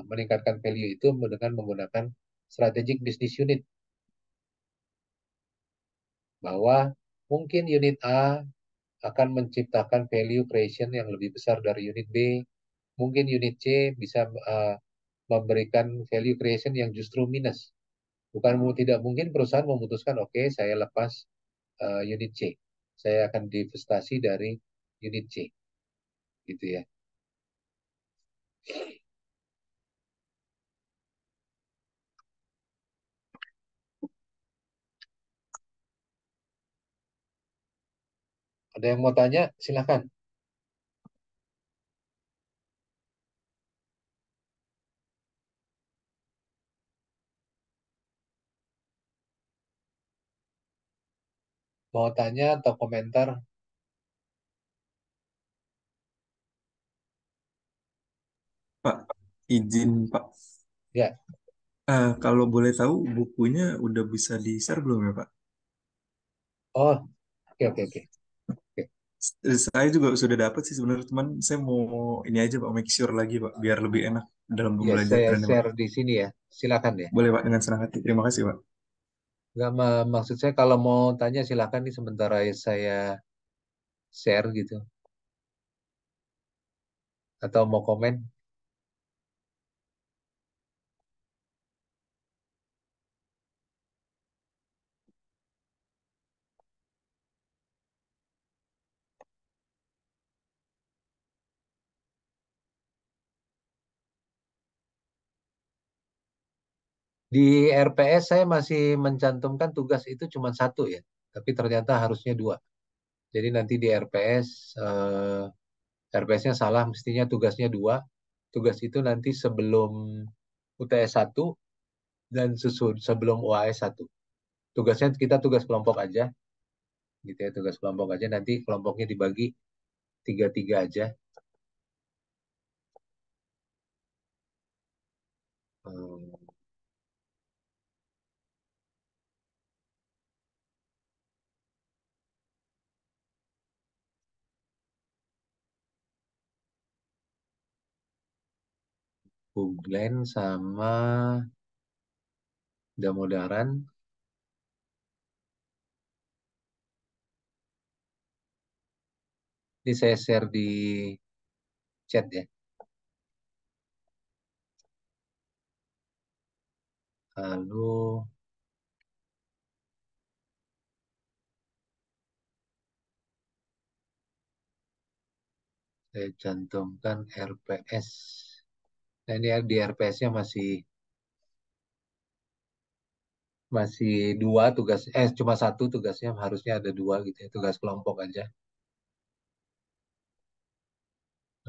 meningkatkan value itu dengan menggunakan strategic business unit. Bahwa mungkin unit A akan menciptakan value creation yang lebih besar dari unit B. Mungkin unit C bisa memberikan value creation yang justru minus. Bukan tidak mungkin perusahaan memutuskan, oke, saya lepas unit C. Saya akan divestasi dari unit C. Gitu ya. Ada yang mau tanya? Silahkan. Mau tanya atau komentar? izin Pak. Ya, Kalau boleh tahu bukunya udah bisa di-share belum ya Pak? oh, oke oke oke. Oke. Saya juga sudah dapat sih sebenarnya, cuman saya mau ini aja Pak, make sure lagi Pak, biar lebih enak dalam Ya, saya pembelajarannya Pak. share di sini ya. Silakan ya. Boleh Pak, dengan senang hati. Terima kasih Pak. Nggak, maksud saya kalau mau tanya silakan nih sementara saya share gitu. Atau mau komen. Di RPS saya masih mencantumkan tugas itu cuma satu ya. Tapi ternyata harusnya dua. Jadi nanti di RPS, RPS-nya salah, mestinya tugasnya dua. Tugas itu nanti sebelum UTS 1 dan sebelum UAS 1. Tugasnya kita tugas kelompok aja, gitu ya, tugas kelompok aja. Nanti kelompoknya dibagi tiga-tiga aja. Hmm, Glenn sama Damodaran. Ini saya share di chat ya. Lalu saya cantumkan RPS. Nah ini di RPS-nya masih dua tugas, cuma satu tugasnya, harusnya ada dua gitu ya, tugas kelompok aja.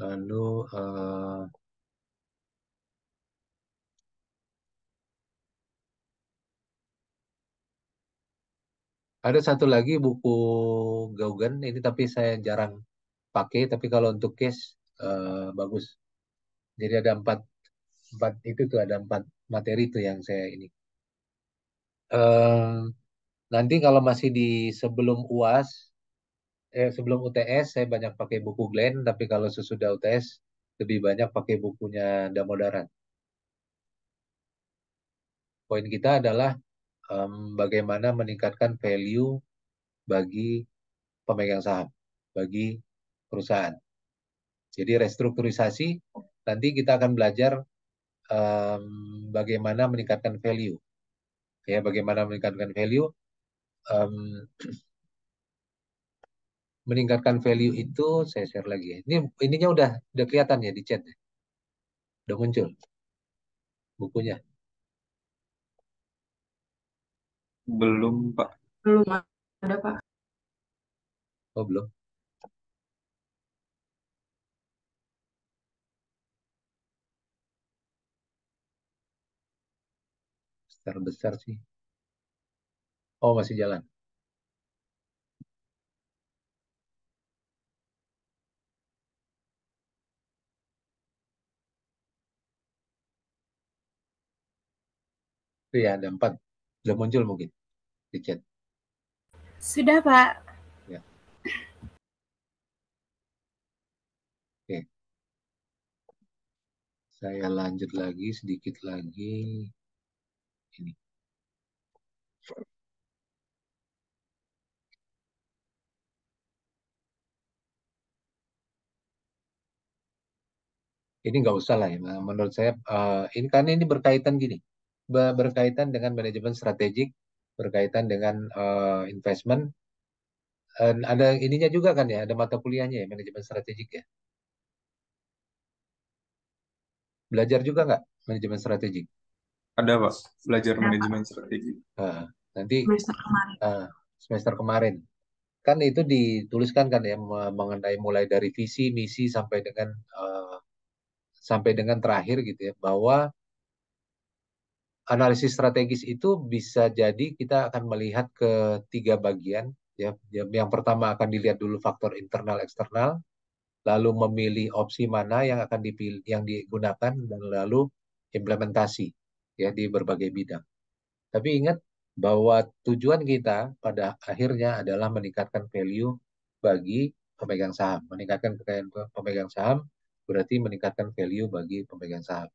Lalu ada satu lagi buku Gaugen ini, tapi saya jarang pakai, tapi kalau untuk case bagus. Jadi ada empat itu tuh, ada empat materi tuh yang saya ini. Eh, Nanti kalau masih di sebelum UAS, sebelum UTS saya banyak pakai buku Glenn, tapi kalau sesudah UTS lebih banyak pakai bukunya Damodaran. Poin kita adalah bagaimana meningkatkan value bagi pemegang saham, bagi perusahaan. Jadi restrukturisasi, nanti kita akan belajar bagaimana meningkatkan value. Ya, bagaimana meningkatkan value. Meningkatkan value itu saya share lagi ya. Ininya udah kelihatan ya di chat. Udah muncul bukunya. Belum Pak. Belum ada, Pak. Oh, belum. Besar sih. Oh, masih jalan. Iya, ada 4. Belum muncul mungkin di chat. Sudah, Pak. Ya. Oke. Saya lanjut lagi sedikit lagi. Ini. Ini nggak usah lah ya. Menurut saya ini karena ini berkaitan gini. Berkaitan dengan manajemen strategik, berkaitan dengan investment. Ada ininya juga kan ya, ada mata kuliahnya ya, manajemen strategik ya. Belajar juga nggak manajemen strategik? Ada Pak, belajar Ada, Pak. manajemen strategi. Nanti Semester kemarin. semester kemarin kan itu dituliskan kan ya, mengenai mulai dari visi, misi sampai dengan terakhir gitu ya, bahwa analisis strategis itu bisa jadi kita akan melihat ke 3 bagian ya. Yang pertama akan dilihat dulu faktor internal eksternal, lalu memilih opsi mana yang akan dipilih, yang digunakan, dan lalu implementasi ya di berbagai bidang. Tapi ingat bahwa tujuan kita pada akhirnya adalah meningkatkan value bagi pemegang saham. Meningkatkan kekayaan pemegang saham berarti meningkatkan value bagi pemegang saham.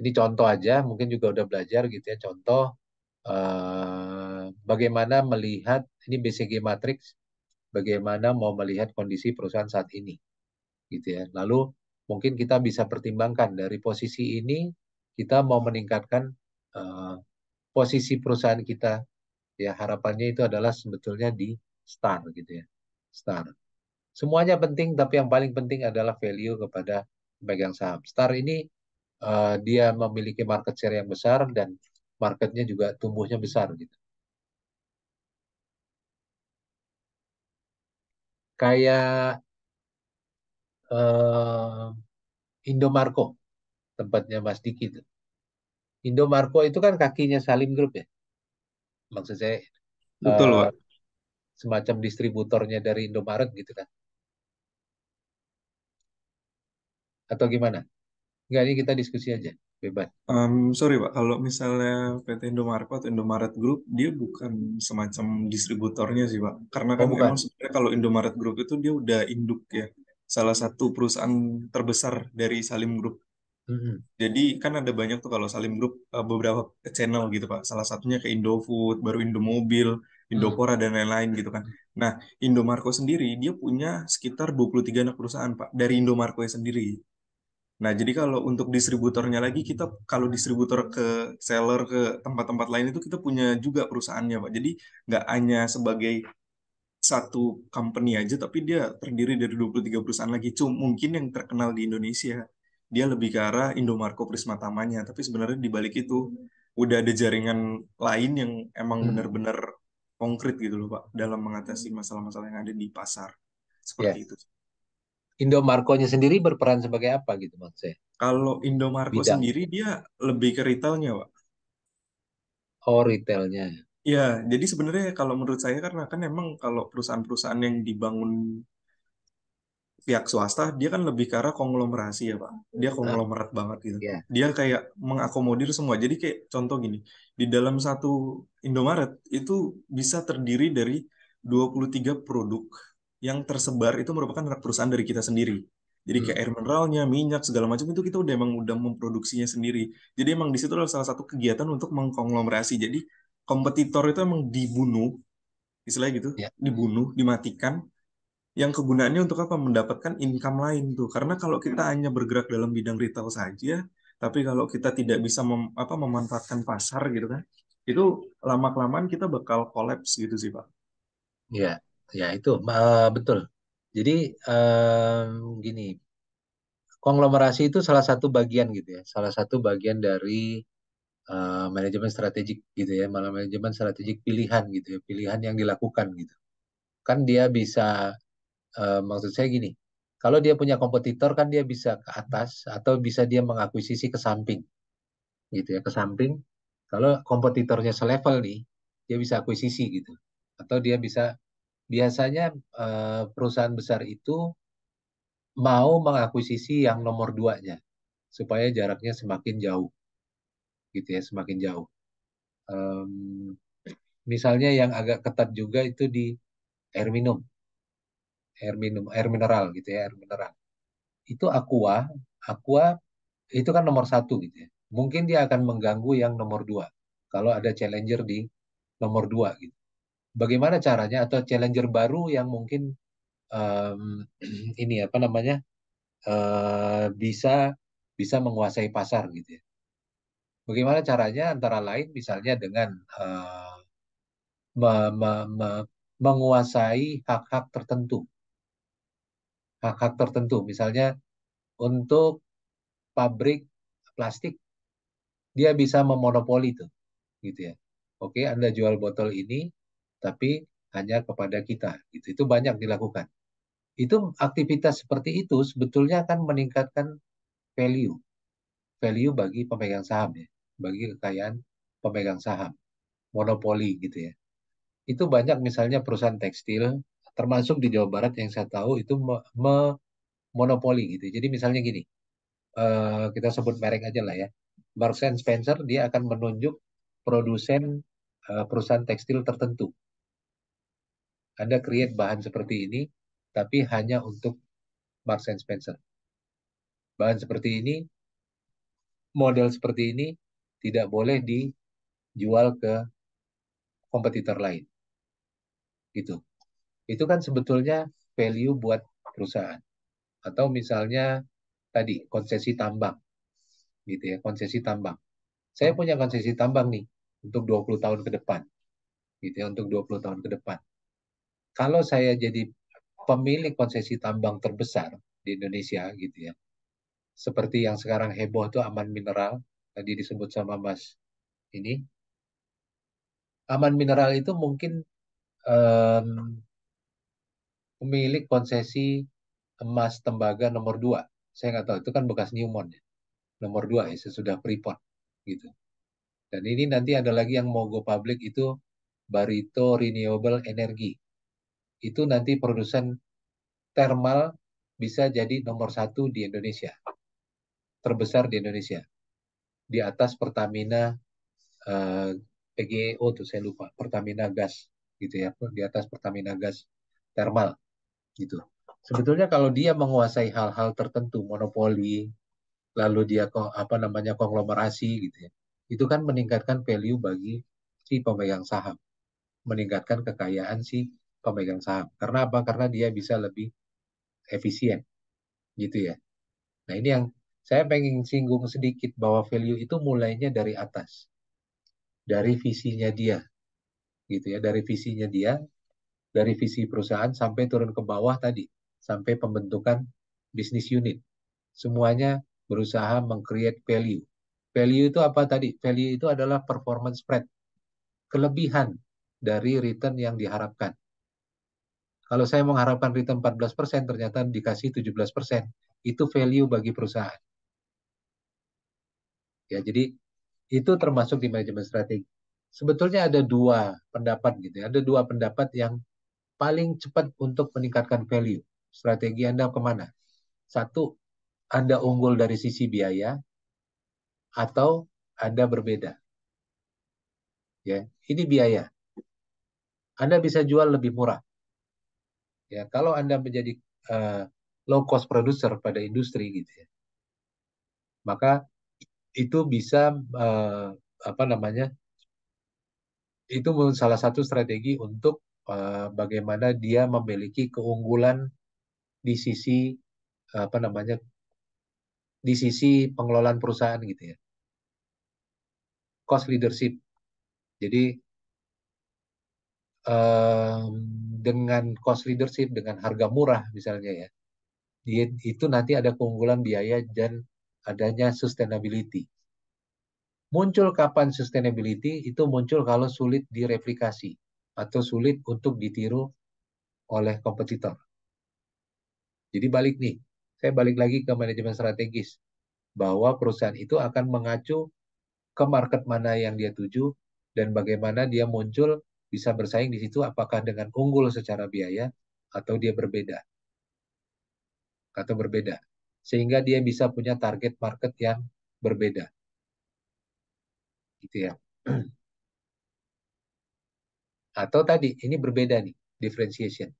Ini contoh aja, mungkin juga udah belajar gitu ya. Contoh bagaimana melihat ini BCG Matrix, bagaimana mau melihat kondisi perusahaan saat ini, gitu ya. Lalu mungkin kita bisa pertimbangkan dari posisi ini kita mau meningkatkan posisi perusahaan kita, ya harapannya itu adalah sebetulnya di star gitu ya, star. Semuanya penting, tapi yang paling penting adalah value kepada pemegang saham. Star ini dia memiliki market share yang besar dan marketnya juga tumbuhnya besar gitu. Kayak Indomarko, tempatnya Mas Diki itu. Indomarko itu kan kakinya Salim Group ya. Maksud saya Betul, eh, Pak. semacam distributornya dari Indomaret gitu kan. Atau gimana? Enggak, ini kita diskusi aja. Bebas. Sorry Pak, kalau misalnya PT Indomarko atau Indomaret Group, dia bukan semacam distributornya sih Pak. Karena Oh kan emang bukan. sebenarnya kalau Indomaret Group itu dia udah induk ya. Salah satu perusahaan terbesar dari Salim Group. Mm-mm. Jadi kan ada banyak tuh kalau Salim Group beberapa channel gitu Pak. Salah satunya ke Indofood, baru Indomobil, Mm. Indopora dan lain-lain gitu kan. Nah, Indomarko sendiri dia punya sekitar 23 anak perusahaan Pak dari Indomarko sendiri. Nah, jadi kalau untuk distributornya lagi, kita kalau distributor ke seller ke tempat-tempat lain itu kita punya juga perusahaannya, Pak. Jadi nggak hanya sebagai satu company aja, tapi dia terdiri dari 23 perusahaan lagi. Cuma mungkin yang terkenal di Indonesia, dia lebih ke arah Indomarko Prisma Tamanya. Tapi sebenarnya di balik itu udah ada jaringan lain yang emang Mm. benar-benar konkret gitu loh, Pak, dalam mengatasi masalah-masalah yang ada di pasar. Seperti Ya, itu. Indomarko-nya sendiri berperan sebagai apa gitu maksud saya? Kalau Indomarko Bidang. sendiri dia lebih ke retailnya, Pak. Oh, retailnya. Ya, jadi sebenarnya kalau menurut saya karena kan emang kalau perusahaan-perusahaan yang dibangun pihak swasta, dia kan lebih ke arah konglomerasi ya, Pak. Dia Hah? konglomerat banget gitu. Ya. Dia kayak mengakomodir semua. Jadi kayak contoh gini, di dalam satu Indomaret itu bisa terdiri dari 23 produk yang tersebar itu merupakan anak perusahaan dari kita sendiri. Jadi kayak Mm. air mineralnya, minyak, segala macam itu kita udah emang udah memproduksinya sendiri. Jadi emang di situ adalah salah satu kegiatan untuk mengkonglomerasi. Jadi kompetitor itu emang dibunuh, istilahnya gitu, Ya. dibunuh, dimatikan, yang kegunaannya untuk apa? Mendapatkan income lain tuh. Karena kalau kita hanya bergerak dalam bidang retail saja, tapi kalau kita tidak bisa memanfaatkan pasar gitu kan, itu lama-kelamaan kita bakal kolaps gitu sih, Pak. Ya. Ya itu betul. Jadi gini, konglomerasi itu salah satu bagian gitu ya, salah satu bagian dari manajemen strategik gitu ya, malah manajemen strategik pilihan gitu ya, pilihan yang dilakukan gitu. Kan dia bisa, maksud saya gini, kalau dia punya kompetitor kan dia bisa ke atas atau bisa dia mengakuisisi ke samping gitu ya, ke samping. Kalau kompetitornya selevel nih, dia bisa akuisisi gitu, atau dia bisa biasanya perusahaan besar itu mau mengakuisisi yang nomor duanya supaya jaraknya semakin jauh gitu ya, semakin jauh. Em, Misalnya yang agak ketat juga itu di air minum, air mineral gitu ya, air mineral. Itu Aqua, Aqua itu kan nomor satu gitu ya. Mungkin dia akan mengganggu yang nomor dua kalau ada challenger di nomor dua gitu. Bagaimana caranya atau challenger baru yang mungkin em, ini apa namanya bisa bisa menguasai pasar gitu ya. Bagaimana caranya antara lain misalnya dengan eh, me- me- me- menguasai hak-hak tertentu, hak-hak tertentu. Misalnya untuk pabrik plastik, dia bisa memonopoli itu, gitu ya. Oke, Anda jual botol ini, tapi hanya kepada kita, gitu. Itu banyak dilakukan. Itu aktivitas seperti itu sebetulnya akan meningkatkan value, value bagi pemegang saham ya, bagi kekayaan pemegang saham, monopoli gitu ya. Itu banyak misalnya perusahaan tekstil termasuk di Jawa Barat yang saya tahu itu monopoli gitu. Jadi misalnya gini, kita sebut merek aja lah ya. Marks and Spencer dia akan menunjuk produsen perusahaan tekstil tertentu. Anda create bahan seperti ini, tapi hanya untuk Marks and Spencer. Bahan seperti ini, model seperti ini, tidak boleh dijual ke kompetitor lain. Gitu. Itu kan sebetulnya value buat perusahaan. Atau misalnya tadi konsesi tambang. Gitu ya, konsesi tambang. Saya punya konsesi tambang nih untuk 20 tahun ke depan. Gitu ya, untuk 20 tahun ke depan. Kalau saya jadi pemilik konsesi tambang terbesar di Indonesia gitu ya. Seperti yang sekarang heboh tuh Aman Mineral, tadi disebut sama Mas ini. Aman Mineral itu mungkin pemilik konsesi emas tembaga nomor 2. Saya nggak tahu, itu kan bekas Newmont ya. Nomor 2 ya, sesudah Freeport gitu. Dan ini nanti ada lagi yang mau go public itu Barito Renewable Energy. Itu nanti produsen thermal bisa jadi nomor 1 di Indonesia. Terbesar di Indonesia. Di atas Pertamina PGEO tuh saya lupa. Pertamina Gas gitu ya. Di atas Pertamina Gas thermal gitu. Sebetulnya kalau dia menguasai hal-hal tertentu, monopoli, lalu dia konglomerasi gitu ya. Itu kan meningkatkan value bagi si pemegang saham. Meningkatkan kekayaan si pemegang saham. Karena apa? Karena dia bisa lebih efisien gitu ya. Nah, ini yang saya pengen singgung sedikit bahwa value itu mulainya dari atas. Dari visinya dia gitu ya, dari visinya dia, dari visi perusahaan sampai turun ke bawah tadi, sampai pembentukan bisnis unit. Semuanya berusaha meng-create value. Value itu apa tadi? Value itu adalah performance spread. Kelebihan dari return yang diharapkan. Kalau saya mengharapkan return 14%, ternyata dikasih 17%. Itu value bagi perusahaan. Ya, jadi itu termasuk di manajemen strategi. Sebetulnya ada 2 pendapat gitu ya. Ada 2 pendapat yang paling cepat untuk meningkatkan value. Strategi Anda kemana? 1, Anda unggul dari sisi biaya, atau Anda berbeda. Ya, ini biaya. Anda bisa jual lebih murah. Ya, kalau Anda menjadi low cost producer pada industri gitu ya, maka itu bisa itu salah satu strategi untuk bagaimana dia memiliki keunggulan di sisi di sisi pengelolaan perusahaan gitu ya. Cost leadership. Jadi dengan cost leadership, dengan harga murah misalnya ya, itu nanti ada keunggulan biaya dan adanya sustainability. Muncul kapan sustainability? Itu muncul kalau sulit direplikasi atau sulit untuk ditiru oleh kompetitor. Jadi saya balik lagi ke manajemen strategis, bahwa perusahaan itu akan mengacu ke market mana yang dia tuju dan bagaimana dia muncul bisa bersaing di situ, apakah dengan unggul secara biaya atau dia berbeda. Sehingga dia bisa punya target market yang berbeda. Gitu ya. Atau tadi, ini berbeda nih, differentiation.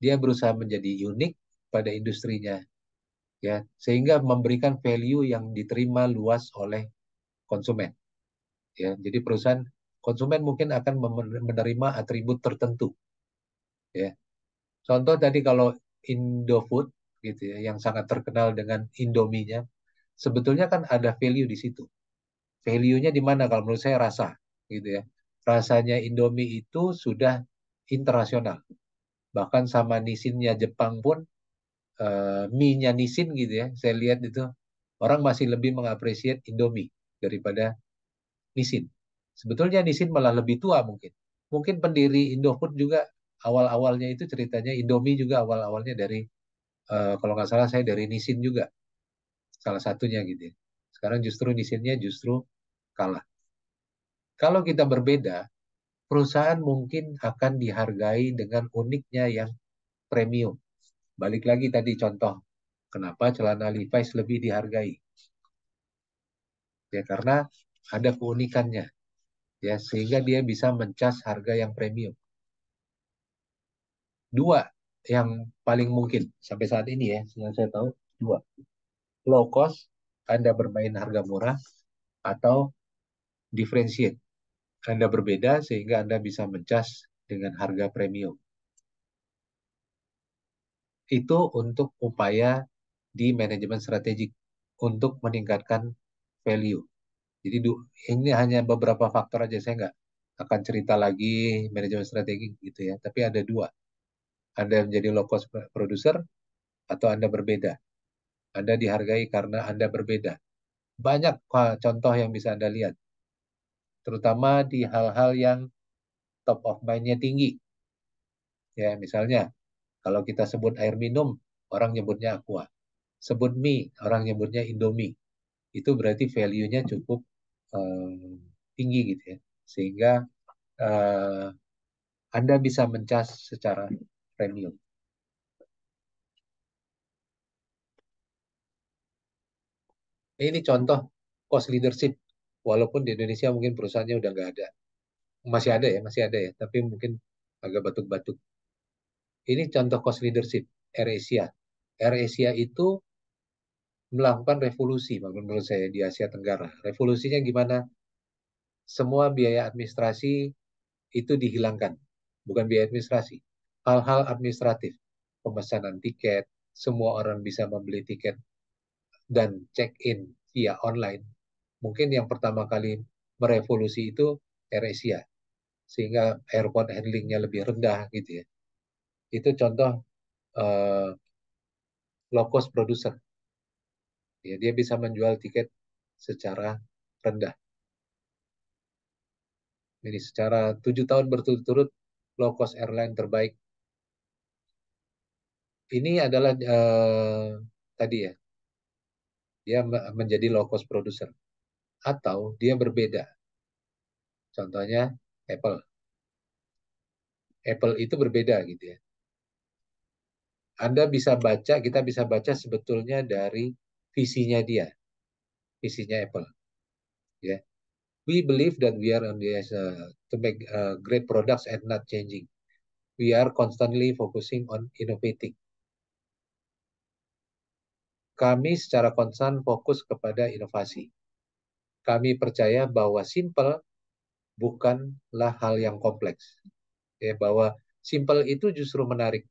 Dia berusaha menjadi unik pada industrinya, ya, sehingga memberikan value yang diterima luas oleh konsumen. Ya, jadi perusahaan konsumen mungkin akan menerima atribut tertentu. Ya. Contoh tadi kalau Indofood gitu ya, yang sangat terkenal dengan Indominya, sebetulnya kan ada value di situ. Value-nya di mana? Kalau menurut saya rasa, gitu ya. Rasanya Indomie itu sudah internasional. Bahkan sama Nissinnya Jepang pun, mie-nya Nissin gitu ya, saya lihat itu orang masih lebih mengapresiasi Indomie daripada Nissin. Sebetulnya Nissin malah lebih tua mungkin. Mungkin pendiri Indofood juga awal-awalnya itu ceritanya Indomie juga awal-awalnya dari kalau nggak salah saya dari Nissin juga. Salah satunya gitu ya. Sekarang justru Nissinnya justru kalah. Kalau kita berbeda, perusahaan mungkin akan dihargai dengan uniknya yang premium. Balik lagi tadi contoh, kenapa celana Levi's lebih dihargai? Ya karena ada keunikannya, ya sehingga dia bisa mencas harga yang premium. Dua yang paling mungkin sampai saat ini ya, yang saya tahu dua. Low cost, Anda bermain harga murah, atau differentiate, Anda berbeda sehingga Anda bisa mencas dengan harga premium. Itu untuk upaya di manajemen strategik untuk meningkatkan value. Jadi ini hanya beberapa faktor aja, saya nggak akan cerita lagi manajemen strategik gitu ya. Tapi ada dua, Anda menjadi low cost producer atau Anda berbeda. Anda dihargai karena Anda berbeda. Banyak contoh yang bisa Anda lihat, terutama di hal-hal yang top of mind-nya tinggi. Ya, misalnya kalau kita sebut air minum, orang nyebutnya Aqua. Sebut mie, orang nyebutnya Indomie. Itu berarti value-nya cukup tinggi gitu ya. Sehingga Anda bisa mencas secara premium. Ini contoh cost leadership. Walaupun di Indonesia mungkin perusahaannya udah nggak ada. Masih ada ya. Tapi mungkin agak batuk-batuk. Ini contoh cost leadership, AirAsia. AirAsia itu melakukan revolusi menurut saya di Asia Tenggara. Revolusinya gimana? Semua biaya administrasi itu dihilangkan. Bukan biaya administrasi. Hal-hal administratif. Pemesanan tiket, semua orang bisa membeli tiket dan check-in via online. Mungkin yang pertama kali merevolusi itu AirAsia. Sehingga airport handlingnya lebih rendah gitu ya. Itu contoh low cost producer. Ya, dia bisa menjual tiket secara rendah. Ini secara 7 tahun berturut-turut low cost airline terbaik. Ini adalah tadi ya, dia menjadi low cost producer. Atau dia berbeda. Contohnya Apple. Apple itu berbeda gitu ya. Anda bisa baca, kita bisa baca sebetulnya dari visinya dia. Visinya Apple. Ya. We believe that we are on this to make great products and not changing. We are constantly focusing on innovating. Kami secara konstan fokus kepada inovasi. Kami percaya bahwa simple bukanlah hal yang kompleks. Ya, bahwa simple itu justru menarik.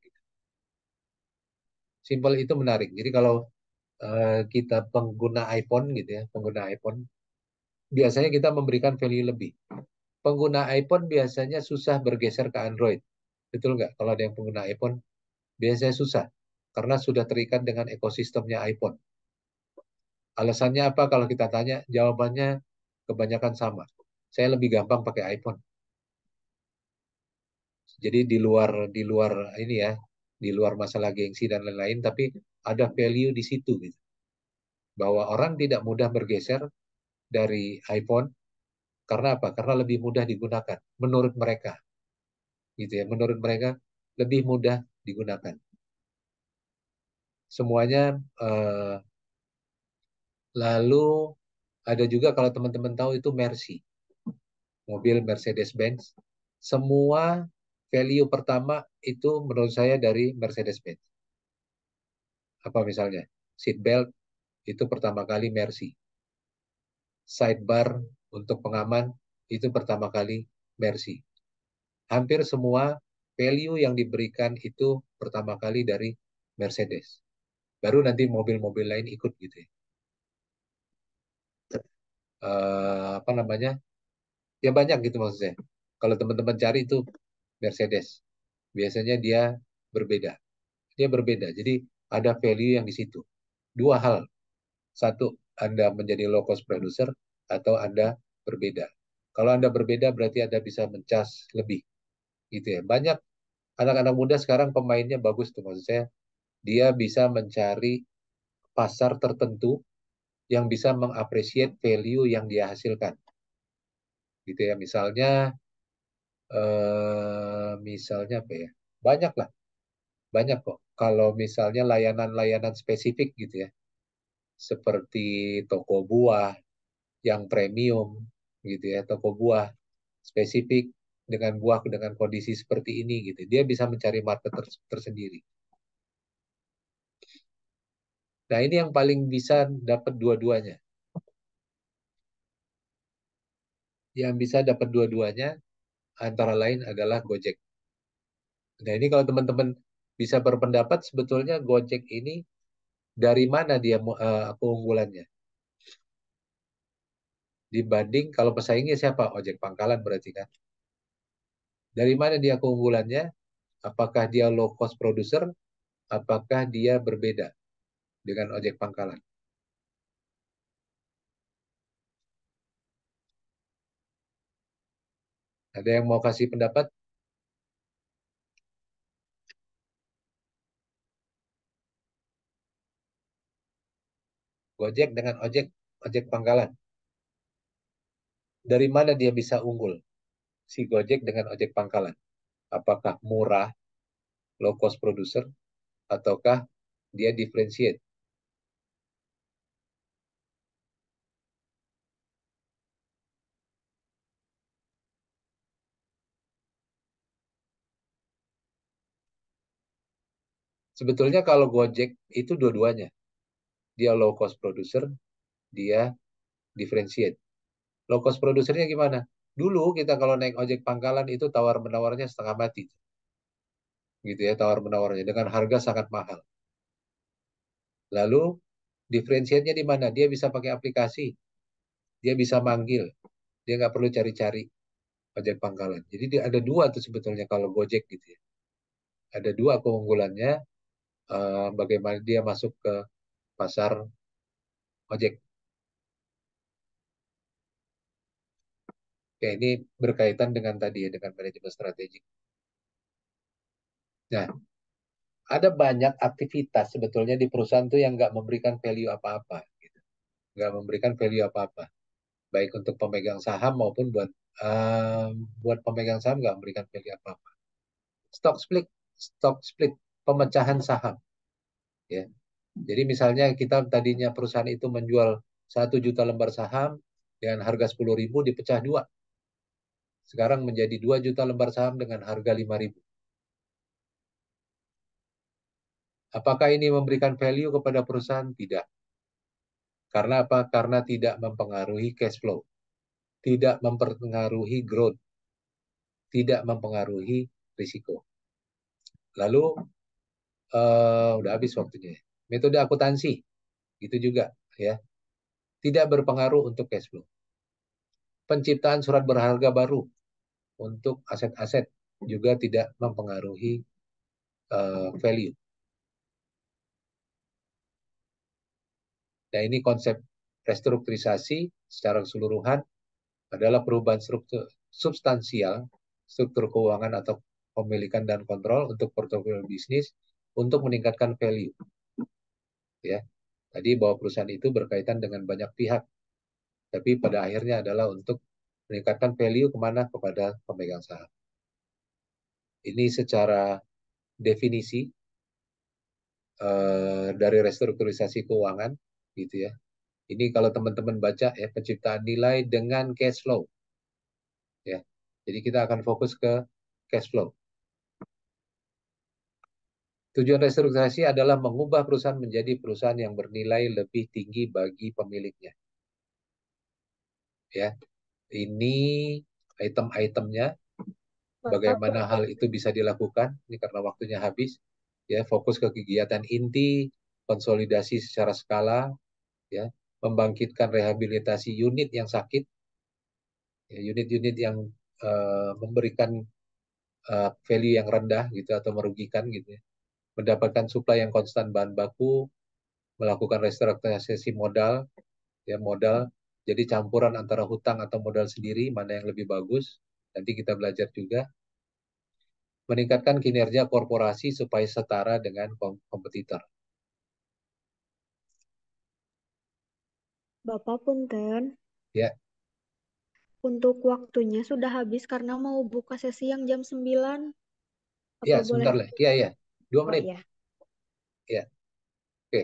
Simple itu menarik. Jadi kalau kita pengguna iPhone gitu ya, pengguna iPhone, biasanya kita memberikan value lebih. Pengguna iPhone biasanya susah bergeser ke Android. Betul nggak? Kalau ada yang pengguna iPhone, biasanya susah. Karena sudah terikat dengan ekosistemnya iPhone. Alasannya apa kalau kita tanya? Jawabannya kebanyakan sama. Saya lebih gampang pakai iPhone. Jadi di luar ini ya, di luar masalah gengsi dan lain-lain, tapi ada value di situ gitu. Bahwa orang tidak mudah bergeser dari iPhone karena apa? Karena lebih mudah digunakan menurut mereka. Gitu ya. Menurut mereka lebih mudah digunakan. Semuanya lalu ada juga kalau teman-teman tahu itu Mercy. Mobil Mercedes-Benz. Semua value pertama itu menurut saya dari Mercedes-Benz. Apa misalnya? Seat belt itu pertama kali Mercy. Sidebar untuk pengaman itu pertama kali Mercy. Hampir semua value yang diberikan itu pertama kali dari Mercedes. Baru nanti mobil-mobil lain ikut gitu ya. Apa namanya? Ya banyak gitu maksud saya. Kalau teman-teman cari itu Mercedes. Biasanya dia berbeda. Dia berbeda. Jadi ada value yang di situ. Dua hal. Satu, Anda menjadi low cost producer atau Anda berbeda. Kalau Anda berbeda berarti Anda bisa mencas lebih. Gitu ya. Banyak anak-anak muda sekarang pemainnya bagus tuh maksud saya. Dia bisa mencari pasar tertentu yang bisa mengapresiasi value yang dia hasilkan. Gitu ya. Misalnya Misalnya apa ya? Banyak lah, banyak kok. Kalau misalnya layanan-layanan spesifik gitu ya, seperti toko buah yang premium gitu ya, toko buah spesifik dengan buah dengan kondisi seperti ini gitu. Dia bisa mencari market tersendiri. Nah, ini yang paling bisa dapat dua-duanya. Yang bisa dapat dua-duanya antara lain adalah Gojek. Nah, ini kalau teman-teman bisa berpendapat sebetulnya Gojek ini dari mana dia keunggulannya? Dibanding kalau pesaingnya siapa? Ojek pangkalan berarti kan. Dari mana dia keunggulannya? Apakah dia low cost producer? Apakah dia berbeda dengan ojek pangkalan? Ada yang mau kasih pendapat? Gojek dengan ojek pangkalan. Dari mana dia bisa unggul? Si Gojek dengan ojek pangkalan. Apakah murah, low cost producer, ataukah dia differentiate? Sebetulnya kalau Gojek itu dua-duanya. Dia low cost producer, dia differentiate. Low cost producernya gimana? Dulu kita kalau naik ojek pangkalan itu tawar-menawarnya setengah mati. Gitu ya, tawar-menawarnya dengan harga sangat mahal. Lalu diferensiatnya di mana? Dia bisa pakai aplikasi, dia bisa manggil, dia nggak perlu cari-cari ojek pangkalan. Jadi dia ada dua tuh sebetulnya kalau Gojek gitu ya. Ada dua keunggulannya, bagaimana dia masuk ke pasar ojek. Oke, ini berkaitan dengan tadi ya, dengan manajemen strategik. Nah, ada banyak aktivitas sebetulnya di perusahaan tuh yang nggak memberikan value apa-apa. Gitu. Nggak memberikan value apa-apa. Baik untuk pemegang saham maupun buat pemegang saham nggak memberikan value apa-apa. Stock split, pemecahan saham. Ya. Jadi misalnya kita tadinya perusahaan itu menjual 1 juta lembar saham dengan harga 10.000 dipecah dua. Sekarang menjadi 2 juta lembar saham dengan harga 5.000. Apakah ini memberikan value kepada perusahaan? Tidak. Karena apa? Karena tidak mempengaruhi cash flow. Tidak mempengaruhi growth. Tidak mempengaruhi risiko. Lalu, udah habis waktunya. Metode akuntansi. Itu juga. Ya, tidak berpengaruh untuk cash flow. Penciptaan surat berharga baru untuk aset-aset juga tidak mempengaruhi value. Nah, ini konsep restrukturisasi secara keseluruhan adalah perubahan struktur substansial, struktur keuangan atau pemilikan dan kontrol untuk portofolio bisnis untuk meningkatkan value. Ya, tadi bahwa perusahaan itu berkaitan dengan banyak pihak, tapi pada akhirnya adalah untuk meningkatkan value kemana? Kepada pemegang saham. Ini secara definisi dari restrukturisasi keuangan, gitu ya. Ini kalau teman-teman baca ya, penciptaan nilai dengan cash flow. Ya. Jadi kita akan fokus ke cash flow. Tujuan restrukturisasi adalah mengubah perusahaan menjadi perusahaan yang bernilai lebih tinggi bagi pemiliknya. Ya. Ini item-itemnya, bagaimana hal itu bisa dilakukan. Ini karena waktunya habis. Ya, fokus ke kegiatan inti, konsolidasi secara skala, ya, membangkitkan rehabilitasi unit yang sakit, unit-unit yang memberikan value yang rendah gitu atau merugikan gitu ya. Mendapatkan supply yang konstan bahan baku, melakukan restrukturisasi modal, ya modal. Jadi campuran antara hutang atau modal sendiri mana yang lebih bagus. Nanti kita belajar juga. Meningkatkan kinerja korporasi supaya setara dengan kompetitor. Bapak punten. Ya. untuk waktunya sudah habis karena mau buka sesi yang jam 9. Ya, Apa sebentar boleh? lah. Iya. 2 Oh menit. iya. Ya, oke.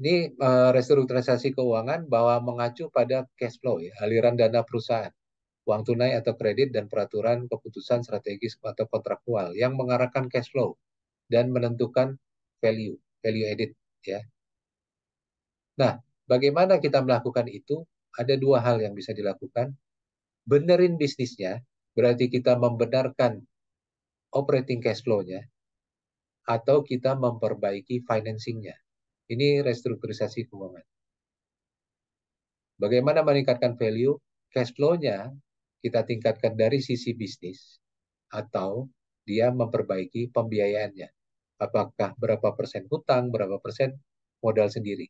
Ini restrukturisasi keuangan bahwa mengacu pada cash flow, ya, aliran dana perusahaan, uang tunai atau kredit, dan peraturan keputusan strategis atau kontraktual yang mengarahkan cash flow dan menentukan value added, ya. Nah, bagaimana kita melakukan itu? Ada 2 hal yang bisa dilakukan. Benerin bisnisnya, berarti kita membenarkan operating cash flow-nya, atau kita memperbaiki financing-nya. Ini restrukturisasi keuangan. Bagaimana meningkatkan value? Cash flow-nya kita tingkatkan dari sisi bisnis, atau dia memperbaiki pembiayaannya. Apakah berapa persen hutang, berapa persen modal sendiri.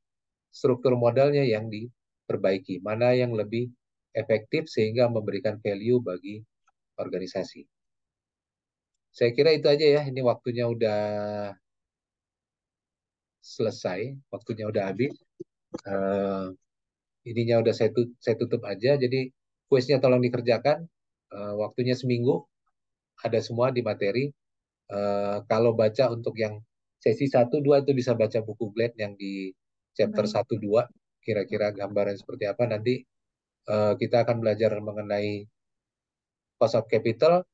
Struktur modalnya yang diperbaiki. Mana yang lebih efektif sehingga memberikan value bagi organisasi. Saya kira itu aja ya. Ini waktunya udah selesai. Waktunya udah habis. Ininya udah saya tutup aja. Jadi kuisnya tolong dikerjakan. Waktunya seminggu. Ada semua di materi. Kalau baca untuk yang sesi 1-2 itu bisa baca buku Glad yang di chapter 1-2. Kira-kira gambaran seperti apa. Nanti kita akan belajar mengenai cost of capital,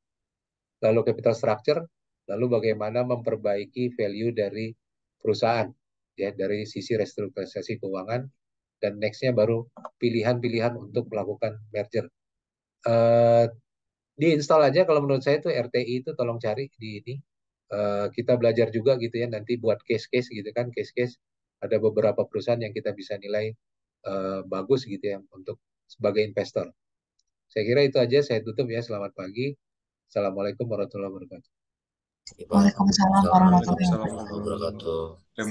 lalu capital structure, lalu bagaimana memperbaiki value dari perusahaan, ya, dari sisi restrukturisasi keuangan, dan nextnya baru pilihan-pilihan untuk melakukan merger. Diinstal aja kalau menurut saya itu RTI itu tolong cari di ini. Kita belajar juga gitu ya, nanti buat case-case gitu kan, case-case ada beberapa perusahaan yang kita bisa nilai bagus gitu ya untuk sebagai investor. Saya kira itu aja, saya tutup ya. Selamat pagi. Assalamualaikum warahmatullahi wabarakatuh. Waalaikumsalam warahmatullahi Waalaikumsalam wabarakatuh. warahmatullahi wabarakatuh. wabarakatuh. Terima